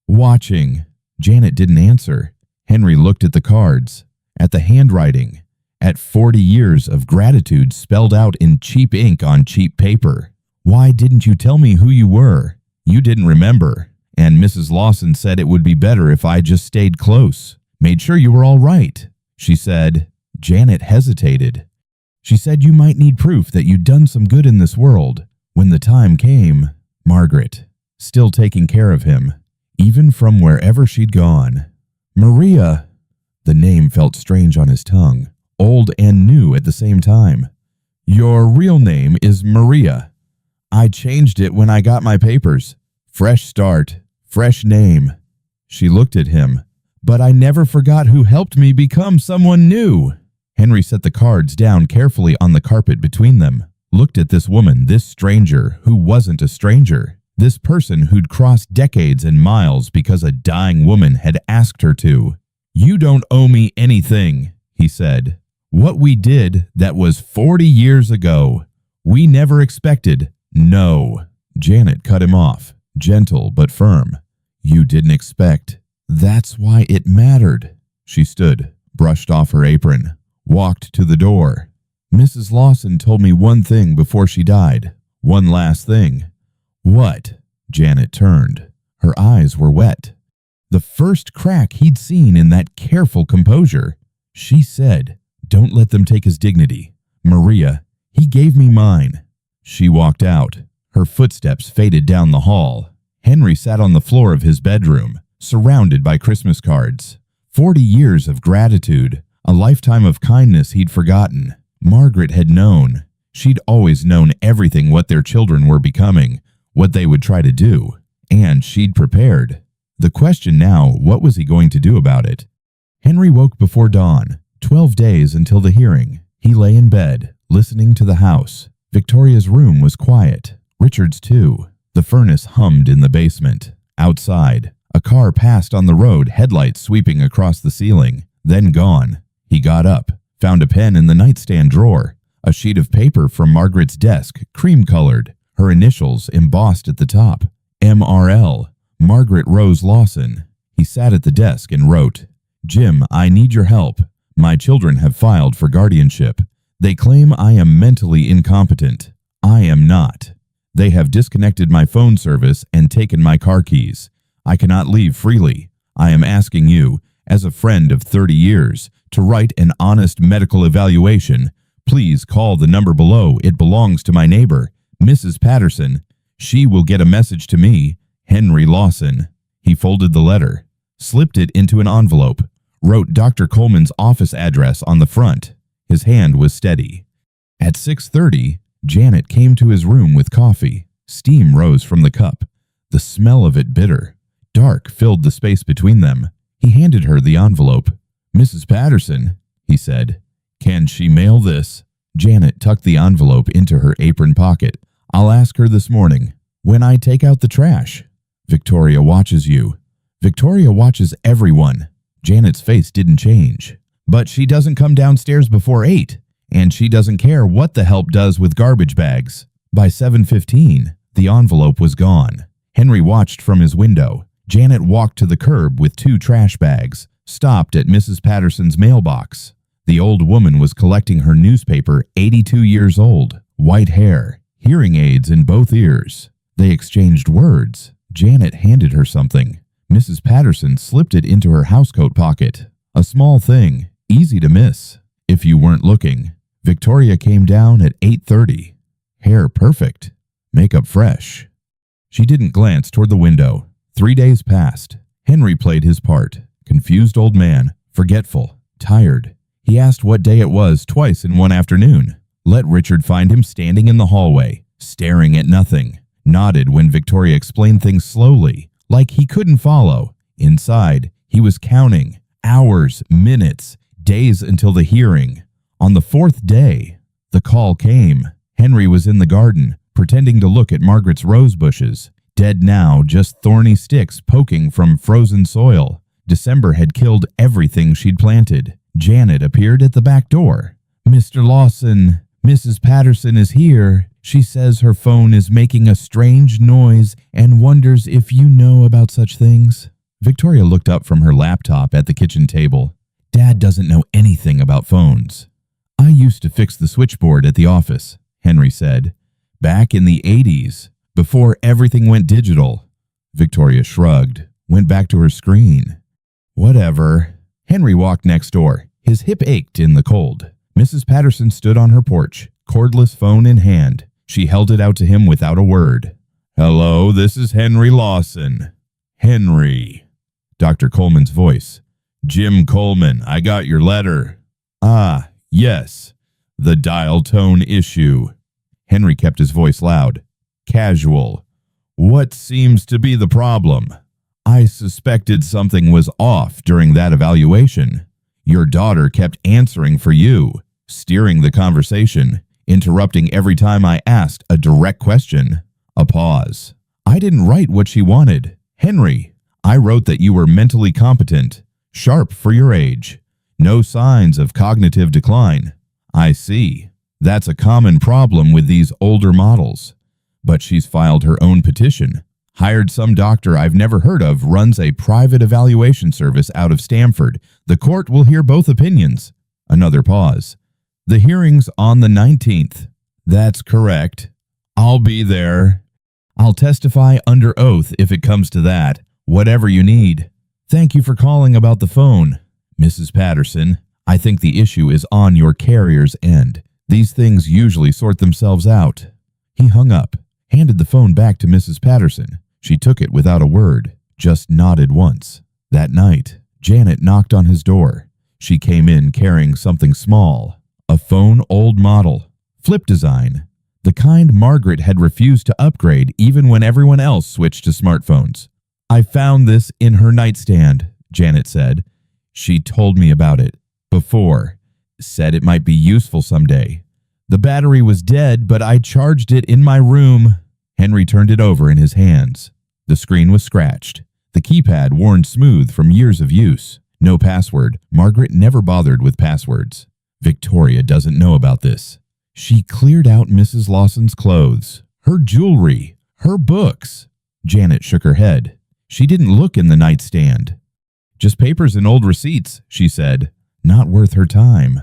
Watching. Janet didn't answer. Henry looked at the cards, at the handwriting, at 40 years of gratitude spelled out in cheap ink on cheap paper. Why didn't you tell me who you were? You didn't remember. And Mrs. Lawson said it would be better if I just stayed close, made sure you were all right. She said. Janet hesitated. She said you might need proof that you'd done some good in this world. When the time came, Margaret, still taking care of him, even from wherever she'd gone. Maria. The name felt strange on his tongue, old and new at the same time. Your real name is Maria. I changed it when I got my papers. Fresh start, fresh name. She looked at him. But I never forgot who helped me become someone new. Henry set the cards down carefully on the carpet between them, looked at this woman, this stranger who wasn't a stranger, this person who'd crossed decades and miles because a dying woman had asked her to. You don't owe me anything, he said. What we did, that was 40 years ago. We never expected. No. Janet cut him off, gentle but firm. You didn't expect. That's why it mattered. She stood, brushed off her apron, walked to the door. Mrs. Lawson told me one thing before she died. One last thing. What? Janet turned. Her eyes were wet. The first crack he'd seen in that careful composure. She said, don't let them take his dignity. Maria, he gave me mine. She walked out. Her footsteps faded down the hall. Henry sat on the floor of his bedroom, surrounded by Christmas cards. 40 years of gratitude, a lifetime of kindness he'd forgotten. Margaret had known. She'd always known everything what their children were becoming, what they would try to do, and she'd prepared. The question now, what was he going to do about it? Henry woke before dawn, 12 days until the hearing. He lay in bed, listening to the house. Victoria's room was quiet. Richard's too. The furnace hummed in the basement. Outside, a car passed on the road, headlights sweeping across the ceiling, then gone. He got up, found a pen in the nightstand drawer, a sheet of paper from Margaret's desk, cream-colored, her initials embossed at the top. MRL, Margaret Rose Lawson. He sat at the desk and wrote, "Jim, I need your help. My children have filed for guardianship. They claim I am mentally incompetent. I am not. They have disconnected my phone service and taken my car keys. I cannot leave freely. I am asking you, as a friend of 30 years, to write an honest medical evaluation. Please call the number below. It belongs to my neighbor, Mrs. Patterson. She will get a message to me, Henry Lawson." He folded the letter, slipped it into an envelope, wrote Dr. Coleman's office address on the front. His hand was steady. At 6:30, Janet came to his room with coffee. Steam rose from the cup, the smell of it bitter. Dark filled the space between them. He handed her the envelope. "Mrs. Patterson," he said. "Can she mail this?" Janet tucked the envelope into her apron pocket. "I'll ask her this morning, when I take out the trash." "Victoria watches you." "Victoria watches everyone." Janet's face didn't change. "But she doesn't come downstairs before 8, and she doesn't care what the help does with garbage bags." By 7:15, the envelope was gone. Henry watched from his window. Janet walked to the curb with 2 trash bags, stopped at Mrs. Patterson's mailbox. The old woman was collecting her newspaper, 82 years old, white hair, hearing aids in both ears. They exchanged words. Janet handed her something. Mrs. Patterson slipped it into her housecoat pocket. A small thing, easy to miss, if you weren't looking. Victoria came down at 8:30. Hair perfect, makeup fresh. She didn't glance toward the window. 3 days passed. Henry played his part. Confused old man, forgetful, tired. He asked what day it was twice in one afternoon. Let Richard find him standing in the hallway, staring at nothing. Nodded when Victoria explained things slowly, like he couldn't follow. Inside, he was counting hours, minutes, days until the hearing. On the 4th day, the call came. Henry was in the garden, pretending to look at Margaret's rose bushes. Dead now, just thorny sticks poking from frozen soil. December had killed everything she'd planted. Janet appeared at the back door. "Mr. Lawson, Mrs. Patterson is here. She says her phone is making a strange noise and wonders if you know about such things." Victoria looked up from her laptop at the kitchen table. "Dad doesn't know anything about phones." "I used to fix the switchboard at the office," Henry said. "Back in the 80s, before everything went digital." Victoria shrugged, went back to her screen. "Whatever." Henry walked next door. His hip ached in the cold. Mrs. Patterson stood on her porch, cordless phone in hand. She held it out to him without a word. "Hello, this is Henry Lawson." "Henry." Dr. Coleman's voice. "Jim Coleman, I got your letter." "Ah, yes. The dial tone issue." Henry kept his voice loud. "Casual. What seems to be the problem?" "I suspected something was off during that evaluation. Your daughter kept answering for you, steering the conversation, interrupting every time I asked a direct question." A pause. "I didn't write what she wanted. Henry, I wrote that you were mentally competent, sharp for your age, no signs of cognitive decline." "I see. That's a common problem with these older models." "But she's filed her own petition. Hired some doctor I've never heard of, runs a private evaluation service out of Stamford. The court will hear both opinions." Another pause. "The hearing's on the 19th. "That's correct. I'll be there. I'll testify under oath if it comes to that. Whatever you need. Thank you for calling about the phone. Mrs. Patterson, I think the issue is on your carrier's end. These things usually sort themselves out." He hung up, handed the phone back to Mrs. Patterson. She took it without a word, just nodded once. That night, Janet knocked on his door. She came in carrying something small, a phone old model, flip design, the kind Margaret had refused to upgrade even when everyone else switched to smartphones. "I found this in her nightstand," Janet said. "She told me about it before, said it might be useful someday. The battery was dead, but I charged it in my room. Henry turned it over in his hands. The screen was scratched. The keypad worn smooth from years of use. No password. Margaret never bothered with passwords. Victoria doesn't know about this. She cleared out Mrs. Lawson's clothes, her jewelry, her books. Janet shook her head. She didn't look in the nightstand. Just papers and old receipts, she said. Not worth her time.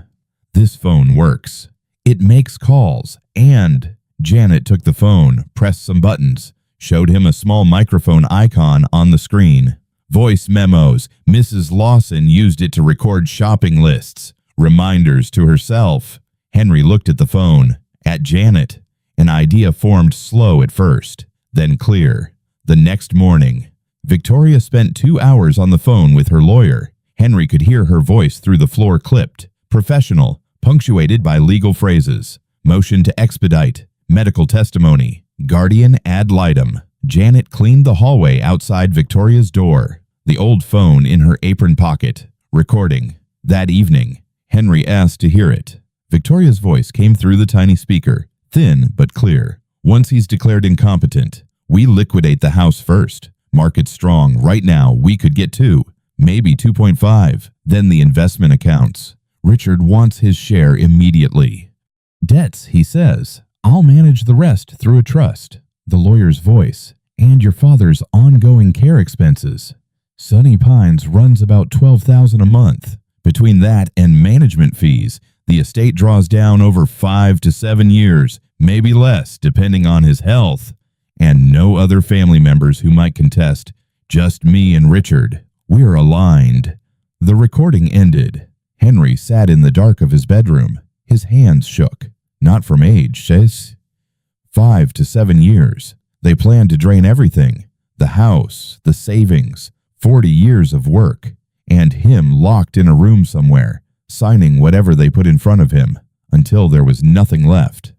This phone works. It makes calls, and Janet took the phone, pressed some buttons, showed him a small microphone icon on the screen. Voice memos. Mrs. Lawson used it to record shopping lists, reminders to herself. Henry looked at the phone, at Janet. An idea formed slow at first, then clear. The next morning, Victoria spent 2 hours on the phone with her lawyer. Henry could hear her voice through the floor clipped, professional, punctuated by legal phrases. Motion to expedite, medical testimony, guardian ad litem. Janet cleaned the hallway outside Victoria's door, the old phone in her apron pocket, recording. That evening, Henry asked to hear it. Victoria's voice came through the tiny speaker, thin but clear. Once he's declared incompetent, we liquidate the house first. Market strong. Right now, we could get 2, maybe 2.5. Then the investment accounts. Richard wants his share immediately. Debts, he says. I'll manage the rest through a trust. The lawyer's voice. And your father's ongoing care expenses. Sunny Pines runs about $12,000 a month. Between that and management fees, the estate draws down over 5 to 7 years, maybe less, depending on his health. And no other family members who might contest. Just me and Richard. We're aligned. The recording ended. Henry sat in the dark of his bedroom. His hands shook. Not from age, says. 5 to 7 years. They planned to drain everything. The house, the savings, 40 years of work. And him locked in a room somewhere, signing whatever they put in front of him, until there was nothing left.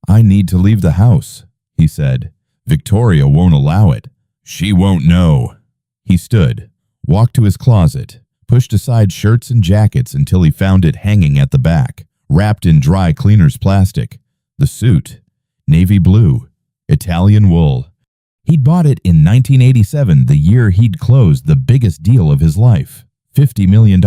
I need to leave the house, he said. Victoria won't allow it. She won't know. He stood, walked to his closet, pushed aside shirts and jackets until he found it hanging at the back, wrapped in dry cleaner's plastic. The suit, navy blue, Italian wool. He'd bought it in 1987, the year he'd closed the biggest deal of his life, $50 million.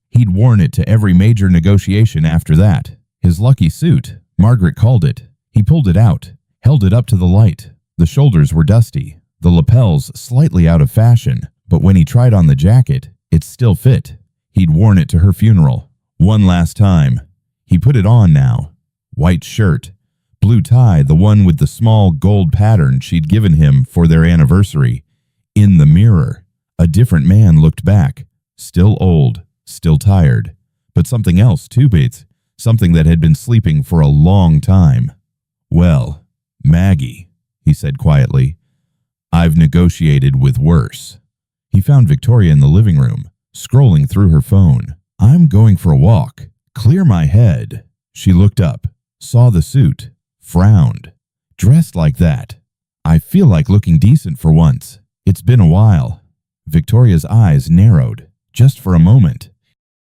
He'd worn it to every major negotiation after that. His lucky suit, Margaret called it. He pulled it out, held it up to the light. The shoulders were dusty, the lapels slightly out of fashion, but when he tried on the jacket, it still fit. He'd worn it to her funeral. One last time. He put it on now. White shirt, blue tie, the one with the small gold pattern she'd given him for their anniversary. In the mirror, a different man looked back, still old, still tired, but something else too, Bates, something that had been sleeping for a long time. Well, Maggie, he said quietly, I've negotiated with worse. He found Victoria in the living room, scrolling through her phone. I'm going for a walk. Clear my head. She looked up, saw the suit, frowned. Dressed like that. I feel like looking decent for once. It's been a while. Victoria's eyes narrowed, just for a moment.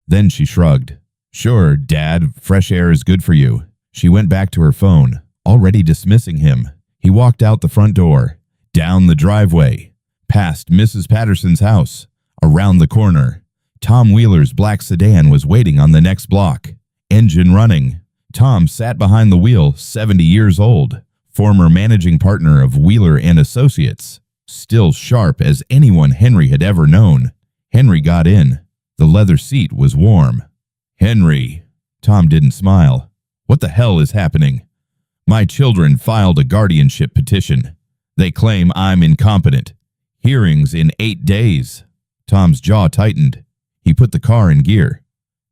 Then she shrugged. Sure, Dad, fresh air is good for you. She went back to her phone, already dismissing him. He walked out the front door, down the driveway, past Mrs. Patterson's house, around the corner. Tom Wheeler's black sedan was waiting on the next block, engine running. Tom sat behind the wheel, 70 years old, former managing partner of Wheeler and Associates, still sharp as anyone Henry had ever known. Henry got in. The leather seat was warm. Henry. Tom didn't smile. What the hell is happening? My children filed a guardianship petition. They claim I'm incompetent. Hearings in 8 days. Tom's jaw tightened. He put the car in gear.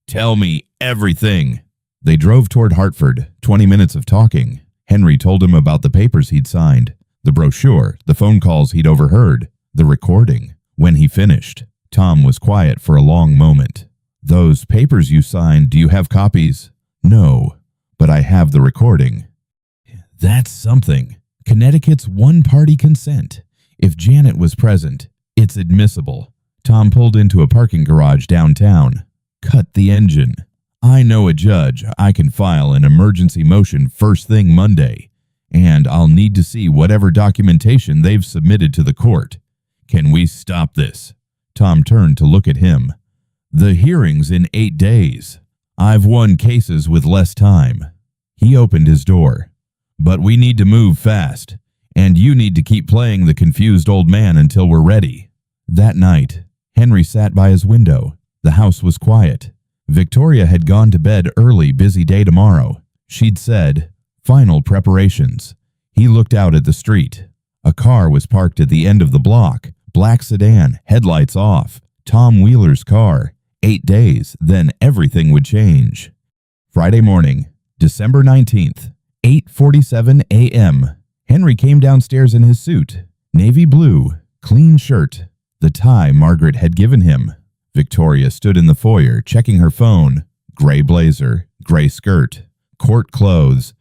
Tell me everything. They drove toward Hartford, 20 minutes of talking. Henry told him about the papers he'd signed, the brochure, the phone calls he'd overheard, the recording. When he finished, Tom was quiet for a long moment. Those papers you signed, do you have copies? No, but I have the recording. That's something. Connecticut's one-party consent. If Janet was present, it's admissible. Tom pulled into a parking garage downtown. Cut the engine. I know a judge. I can file an emergency motion first thing Monday, and I'll need to see whatever documentation they've submitted to the court. Can we stop this?" Tom turned to look at him. "The hearing's in 8 days. I've won cases with less time." He opened his door. "But we need to move fast, and you need to keep playing the confused old man until we're ready." That night, Henry sat by his window. The house was quiet. Victoria had gone to bed early. Busy day tomorrow, she'd said. Final preparations. He looked out at the street. A car was parked at the end of the block. Black sedan, headlights off. Tom Wheeler's car. 8 days, then everything would change. Friday morning, December 19th, 8:47 a.m. Henry came downstairs in his suit. Navy blue, clean shirt. The tie Margaret had given him. Victoria stood in the foyer, checking her phone. Gray blazer, gray skirt, court clothes.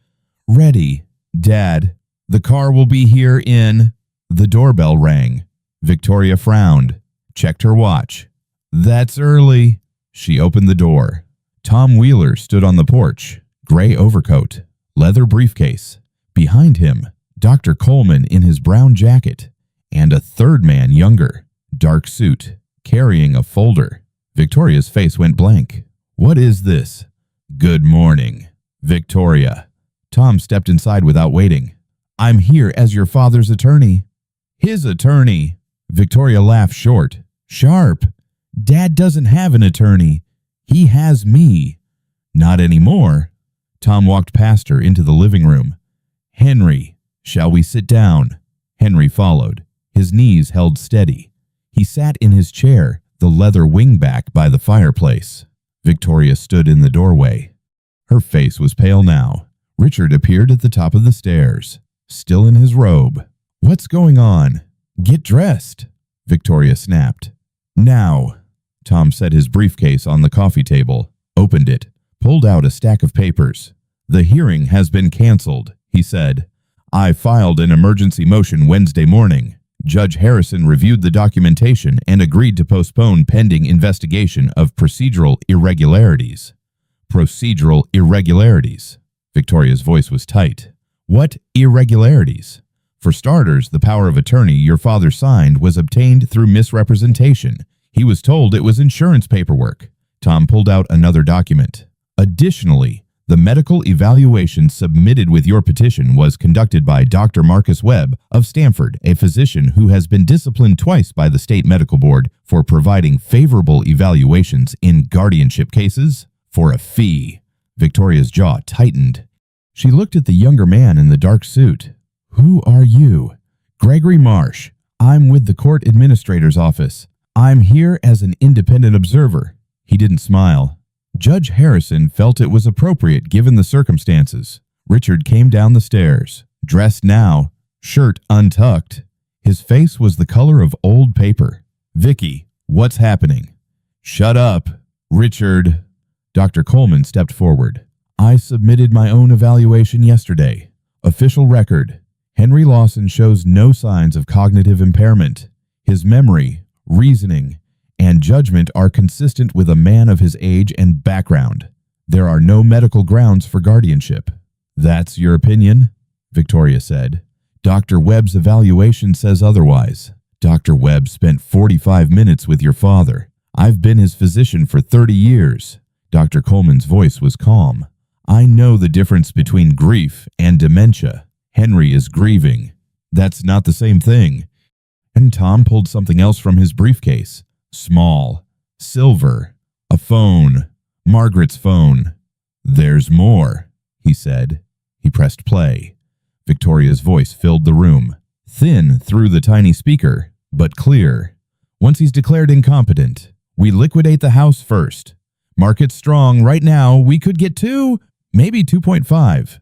"Ready, Dad. The car will be here in..." The doorbell rang. Victoria frowned, checked her watch. "That's early." She opened the door. Tom Wheeler stood on the porch, gray overcoat, leather briefcase. Behind him, Dr. Coleman in his brown jacket, and a third man younger, dark suit, carrying a folder. Victoria's face went blank. "What is this?" "Good morning, Victoria." Tom stepped inside without waiting. "I'm here as your father's attorney." "His attorney?" Victoria laughed short, sharp. "Dad doesn't have an attorney. He has me." "Not anymore." Tom walked past her into the living room. "Henry, shall we sit down?" Henry followed, his knees held steady. He sat in his chair, the leather wingback by the fireplace. Victoria stood in the doorway. Her face was pale now. Richard appeared at the top of the stairs, still in his robe. "What's going on? Get dressed," Victoria snapped. "Now." Tom set his briefcase on the coffee table, opened it, pulled out a stack of papers. "The hearing has been canceled," he said. "I filed an emergency motion Wednesday morning. Judge Harrison reviewed the documentation and agreed to postpone pending investigation of procedural irregularities." "Procedural irregularities." Victoria's voice was tight. "What irregularities?" "For starters, the power of attorney your father signed was obtained through misrepresentation. He was told it was insurance paperwork." Tom pulled out another document. "Additionally, the medical evaluation submitted with your petition was conducted by Dr. Marcus Webb of Stanford, a physician who has been disciplined twice by the state medical board for providing favorable evaluations in guardianship cases for a fee." Victoria's jaw tightened. She looked at the younger man in the dark suit. "Who are you?" "Gregory Marsh. I'm with the court administrator's office. I'm here as an independent observer." He didn't smile. Judge Harrison felt it was appropriate given the circumstances. Richard came down the stairs, dressed now, shirt untucked. His face was the color of old paper. "Vicky, what's happening?" "Shut up, Richard." Dr. Coleman stepped forward. "I submitted my own evaluation yesterday. Official record. Henry Lawson shows no signs of cognitive impairment. His memory, reasoning, and judgment are consistent with a man of his age and background. There are no medical grounds for guardianship." "That's your opinion?" Victoria said. "Dr. Webb's evaluation says otherwise. Dr. Webb spent 45 minutes with your father. I've been his physician for 30 years. Dr. Coleman's voice was calm. "I know the difference between grief and dementia. Henry is grieving. That's not the same thing." And Tom pulled something else from his briefcase. Small, silver, a phone, Margaret's phone. "There's more," he said. He pressed play. Victoria's voice filled the room, thin through the tiny speaker, but clear. "Once he's declared incompetent, we liquidate the house first. Market strong right now. We could get 2, maybe 2.5.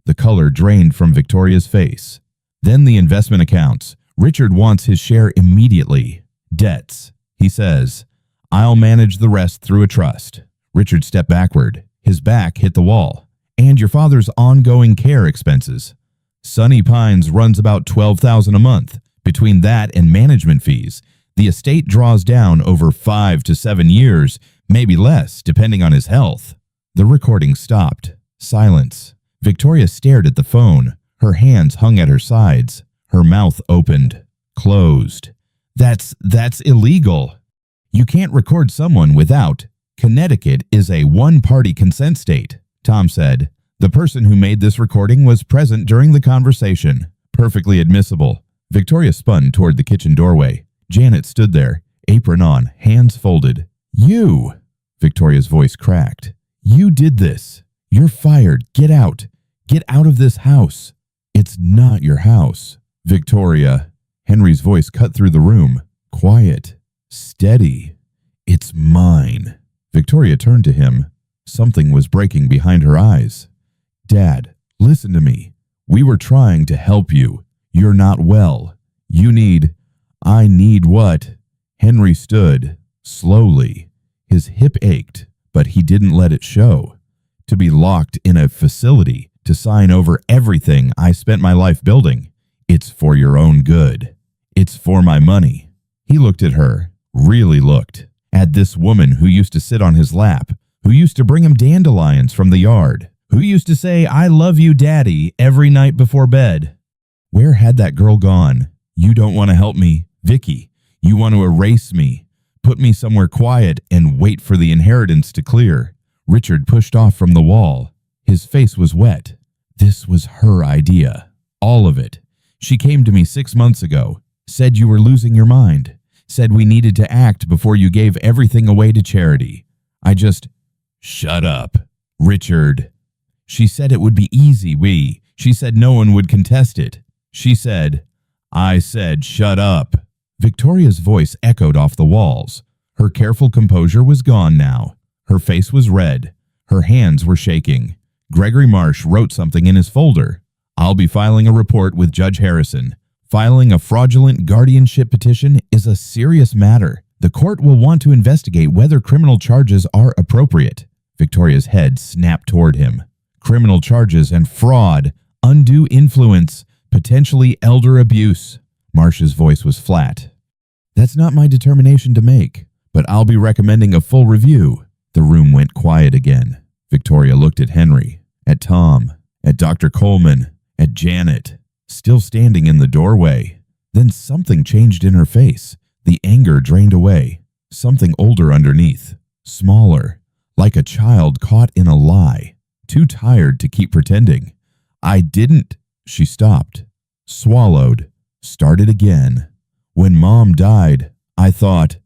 The color drained from Victoria's face. "Then the investment accounts. Richard wants his share immediately. Debts, he says. I'll manage the rest through a trust." Richard stepped backward. His back hit the wall. "And your father's ongoing care expenses. Sunny Pines runs about $12,000 a month. Between that and management fees, the estate draws down over 5 to 7 years, maybe less, depending on his health." The recording stopped. Silence. Victoria stared at the phone. Her hands hung at her sides. Her mouth opened. Closed. That's illegal. You can't record someone without. Connecticut is a one-party consent state, Tom said. The person who made this recording was present during the conversation. Perfectly admissible. Victoria spun toward the kitchen doorway. Janet stood there, apron on, hands folded. You! Victoria's voice cracked. You did this. You're fired. Get out. Get out of this house. It's not your house. Victoria. Henry's voice cut through the room. Quiet. Steady. It's mine. Victoria turned to him. Something was breaking behind her eyes. Dad, listen to me. We were trying to help you. You're not well. I need what? Henry stood, slowly. His hip ached, but he didn't let it show. To be locked in a facility, to sign over everything I spent my life building. It's for your own good. It's for my money. He looked at her, really looked, at this woman who used to sit on his lap, who used to bring him dandelions from the yard, who used to say, I love you, Daddy, every night before bed. Where had that girl gone? You don't want to help me, Vicky. You want to erase me, put me somewhere quiet and wait for the inheritance to clear. Richard pushed off from the wall. His face was wet. This was her idea. All of it. She came to me 6 months ago, said you were losing your mind, said we needed to act before you gave everything away to charity. I just, shut up, Richard. She said it would be easy, she said no one would contest it. I said, shut up. Victoria's voice echoed off the walls. Her careful composure was gone now. Her face was red. Her hands were shaking. Gregory Marsh wrote something in his folder. I'll be filing a report with Judge Harrison. Filing a fraudulent guardianship petition is a serious matter. The court will want to investigate whether criminal charges are appropriate. Victoria's head snapped toward him. Criminal charges and fraud, undue influence, potentially elder abuse. Marsh's voice was flat. That's not my determination to make, but I'll be recommending a full review. The room went quiet again. Victoria looked at Henry, at Tom, at Dr. Coleman, at Janet, still standing in the doorway. Then something changed in her face. The anger drained away. Something older underneath, smaller, like a child caught in a lie, too tired to keep pretending. I didn't. She stopped, swallowed, started again. When Mom died, I thought,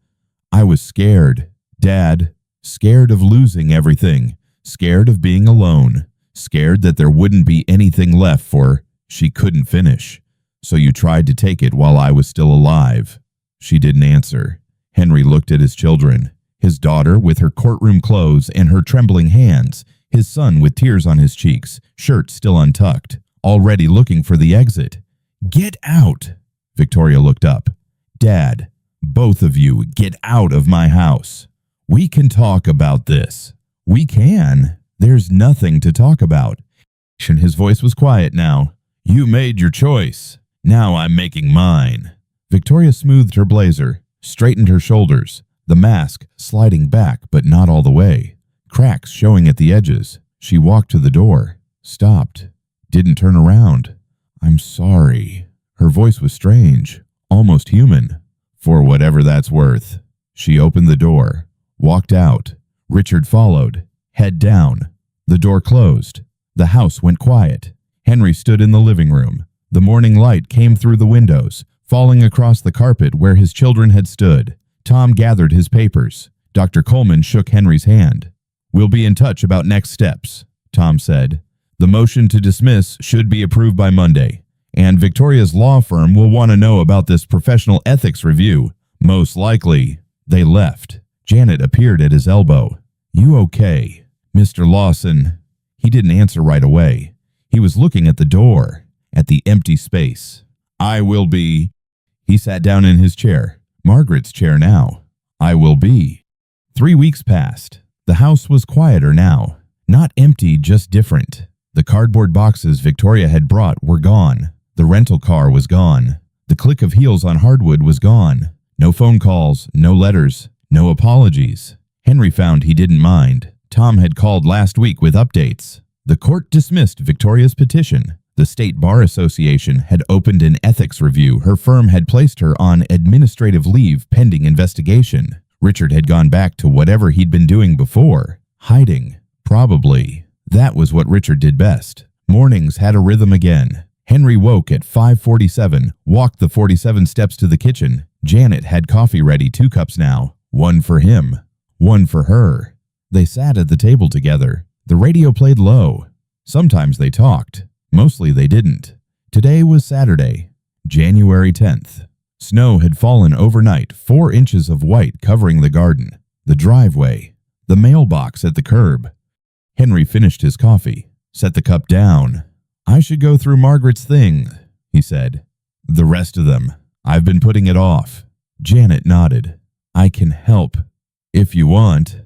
I was scared. Dad, scared of losing everything, scared of being alone, scared that there wouldn't be anything left for she couldn't finish. So you tried to take it while I was still alive. She didn't answer. Henry looked at his children, his daughter with her courtroom clothes and her trembling hands, his son with tears on his cheeks, shirt still untucked, already looking for the exit. Get out! Victoria looked up. Dad, both of you, get out of my house. We can talk about this. We can. There's nothing to talk about. His voice was quiet now. You made your choice. Now I'm making mine. Victoria smoothed her blazer, straightened her shoulders, the mask sliding back but not all the way, cracks showing at the edges. She walked to the door, stopped, didn't turn around. I'm sorry. Her voice was strange, almost human. For whatever that's worth. She opened the door, walked out. Richard followed, head down. The door closed. The house went quiet. Henry stood in the living room. The morning light came through the windows, falling across the carpet where his children had stood. Tom gathered his papers. Dr. Coleman shook Henry's hand. We'll be in touch about next steps, Tom said. The motion to dismiss should be approved by Monday, and Victoria's law firm will want to know about this professional ethics review. Most likely. They left. Janet appeared at his elbow. You okay? Mr. Lawson. He didn't answer right away. He was looking at the door, at the empty space. I will be. He sat down in his chair, Margaret's chair now. I will be. 3 weeks passed. The house was quieter now. Not empty, just different. The cardboard boxes Victoria had brought were gone. The rental car was gone. The click of heels on hardwood was gone. No phone calls, no letters, no apologies. Henry found he didn't mind. Tom had called last week with updates. The court dismissed Victoria's petition. The State Bar Association had opened an ethics review. Her firm had placed her on administrative leave pending investigation. Richard had gone back to whatever he'd been doing before. Hiding. Probably. That was what Richard did best. Mornings had a rhythm again. Henry woke at 5:47, walked the 47 steps to the kitchen. Janet had coffee ready, 2 cups now. One for him, one for her. They sat at the table together. The radio played low. Sometimes they talked. Mostly they didn't. Today was Saturday, January 10th. Snow had fallen overnight, 4 inches of white covering the garden, the driveway, the mailbox at the curb. Henry finished his coffee, set the cup down. "I should go through Margaret's thing," he said. "The rest of them. I've been putting it off." Janet nodded. "I can help, if you want."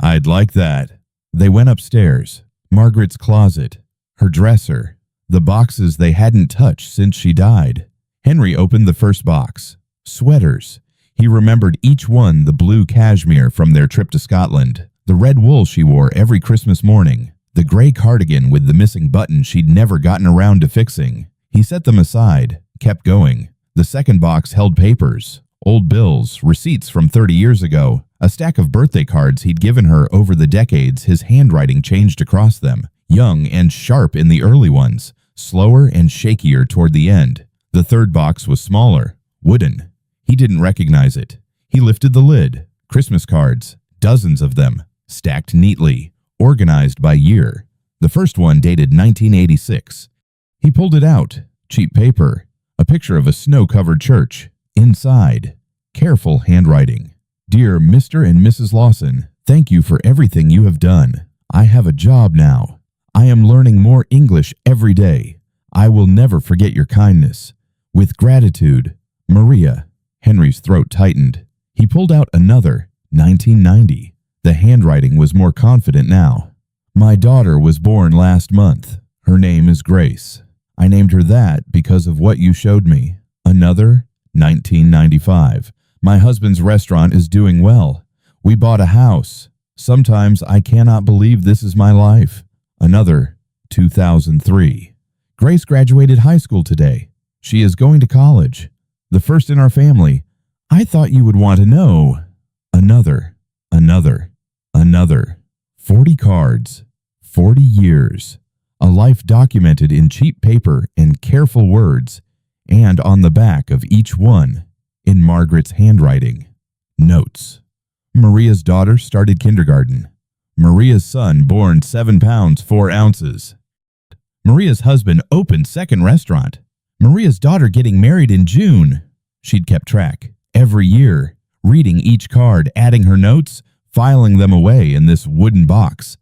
"I'd like that." They went upstairs. Margaret's closet, her dresser, the boxes they hadn't touched since she died. Henry opened the first box. Sweaters. He remembered each one, the blue cashmere from their trip to Scotland, the red wool she wore every Christmas morning, the gray cardigan with the missing button she'd never gotten around to fixing. He set them aside, kept going. The second box held papers, old bills, receipts from 30 years ago, a stack of birthday cards he'd given her over the decades. His handwriting changed across them, young and sharp in the early ones, slower and shakier toward the end. The third box was smaller, wooden. He didn't recognize it. He lifted the lid. Christmas cards, dozens of them, stacked neatly, organized by year. The first one dated 1986. He pulled it out. Cheap paper. A picture of a snow-covered church. Inside, careful handwriting. "Dear Mr. and Mrs. Lawson, thank you for everything you have done. I have a job now. I am learning more English every day. I will never forget your kindness. With gratitude, Maria." Henry's throat tightened. He pulled out another, 1990. The handwriting was more confident now. "My daughter was born last month. Her name is Grace. I named her that because of what you showed me." Another, 1995. "My husband's restaurant is doing well. We bought a house. Sometimes I cannot believe this is my life." Another, 2003. "Grace graduated high school today. She is going to college. The first in our family. I thought you would want to know." Another, 40 cards, 40 years. A life documented in cheap paper and careful words, and on the back of each one, in Margaret's handwriting, notes. Maria's daughter started kindergarten. Maria's son born 7 pounds 4 ounces. Maria's husband opened second restaurant. Maria's daughter getting married in June. She'd kept track every year, reading each card, adding her notes, filing them away in this wooden box.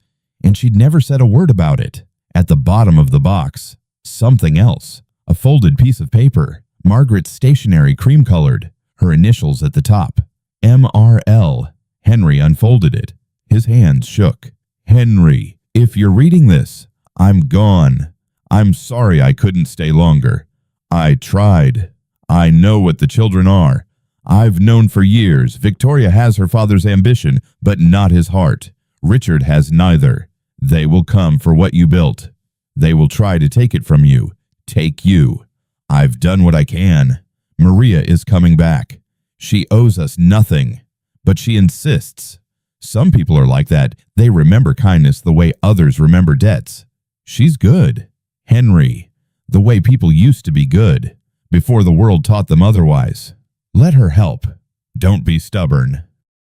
And she'd never said a word about it. At the bottom of the box, something else. A folded piece of paper. Margaret's stationery, cream-colored. Her initials at the top. MRL. Henry unfolded it. His hands shook. "Henry, if you're reading this, I'm gone. I'm sorry I couldn't stay longer. I tried. I know what the children are. I've known for years Victoria has her father's ambition, but not his heart. Richard has neither. They will come for what you built. They will try to take it from you. Take you. I've done what I can. Maria is coming back. She owes us nothing, but she insists. Some people are like that. They remember kindness the way others remember debts. She's good. Henry, the way people used to be good, before the world taught them otherwise. Let her help. Don't be stubborn.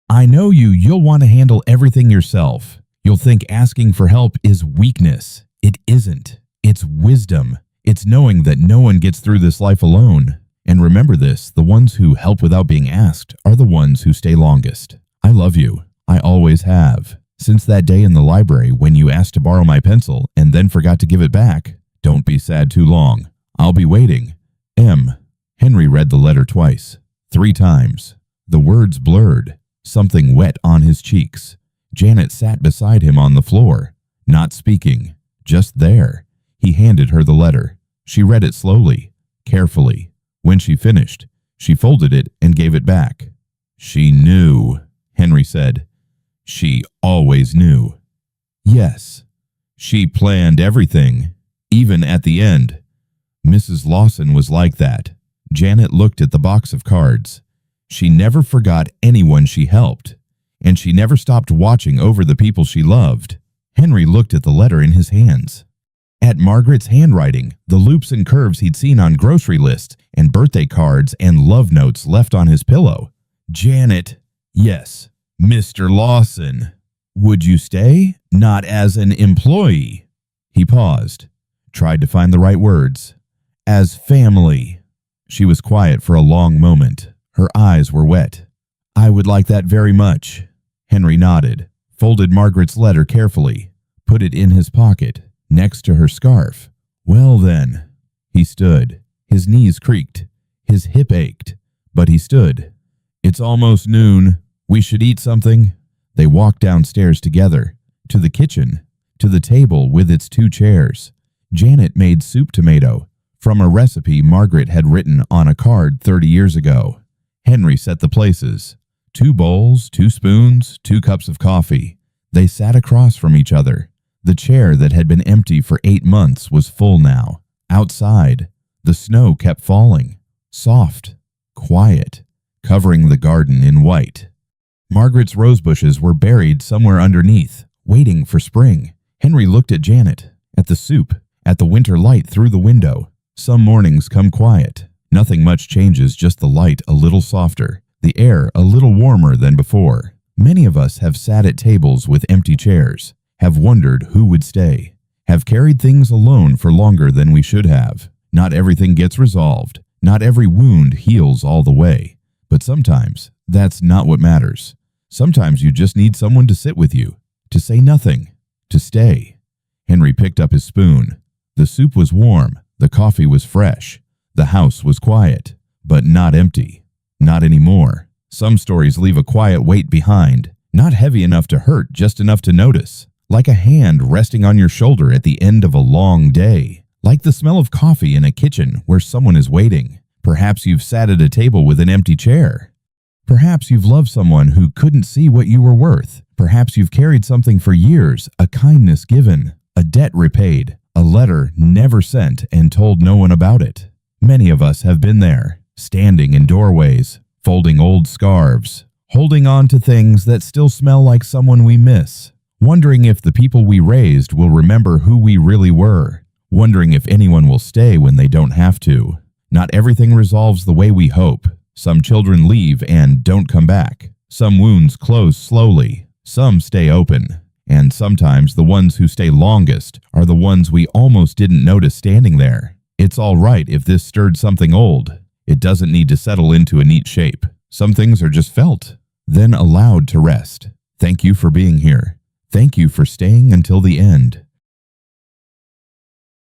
I know you'll want to handle everything yourself. You'll think asking for help is weakness. It isn't. It's wisdom. It's knowing that no one gets through this life alone. And remember this, the ones who help without being asked are the ones who stay longest. I love you. I always have. Since that day in the library when you asked to borrow my pencil and then forgot to give it back. Don't be sad too long. I'll be waiting. M. Henry read the letter twice. 3 times. The words blurred. Something wet on his cheeks. Janet sat beside him on the floor, not speaking, just there. He handed her the letter. She read it slowly, carefully. When she finished, she folded it and gave it back. She knew, Henry said. She always knew. Yes. She planned everything, even at the end. Mrs. Lawson was like that. Janet looked at the box of cards. She never forgot anyone she helped, and she never stopped watching over the people she loved. Henry looked at the letter in his hands. At Margaret's handwriting, the loops and curves he'd seen on grocery lists and birthday cards and love notes left on his pillow. Janet. Yes. Mr. Lawson. Would you stay? Not as an employee. He paused, tried to find the right words. As family. She was quiet for a long moment. Her eyes were wet. I would like that very much. Henry nodded, folded Margaret's letter carefully, put it in his pocket, next to her scarf. Well then. He stood. His knees creaked. His hip ached. But he stood. It's almost noon. We should eat something. They walked downstairs together, to the kitchen, to the table with its 2 chairs. Janet made soup tomato, from a recipe Margaret had written on a card 30 years ago. Henry set the places. 2 bowls, 2 spoons, 2 cups of coffee. They sat across from each other. The chair that had been empty for 8 months was full now. Outside, the snow kept falling, soft, quiet, covering the garden in white. Margaret's rose bushes were buried somewhere underneath, waiting for spring. Henry looked at Janet, at the soup, at the winter light through the window. Some mornings come quiet. Nothing much changes, just the light a little softer, the air a little warmer than before. Many of us have sat at tables with empty chairs, have wondered who would stay, have carried things alone for longer than we should have. Not everything gets resolved. Not every wound heals all the way. But sometimes that's not what matters. Sometimes you just need someone to sit with you, to say nothing, to stay. Henry picked up his spoon. The soup was warm. The coffee was fresh. The house was quiet, but not empty. Not anymore. Some stories leave a quiet weight behind, not heavy enough to hurt, just enough to notice. Like a hand resting on your shoulder at the end of a long day. Like the smell of coffee in a kitchen where someone is waiting. Perhaps you've sat at a table with an empty chair. Perhaps you've loved someone who couldn't see what you were worth. Perhaps you've carried something for years, a kindness given, a debt repaid, a letter never sent and told no one about it. Many of us have been there, standing in doorways, folding old scarves, holding on to things that still smell like someone we miss, wondering if the people we raised will remember who we really were, wondering if anyone will stay when they don't have to. Not everything resolves the way we hope. Some children leave and don't come back. Some wounds close slowly. Some stay open. And sometimes the ones who stay longest are the ones we almost didn't notice standing there. It's all right if this stirred something old. It doesn't need to settle into a neat shape. Some things are just felt, then allowed to rest. Thank you for being here. Thank you for staying until the end.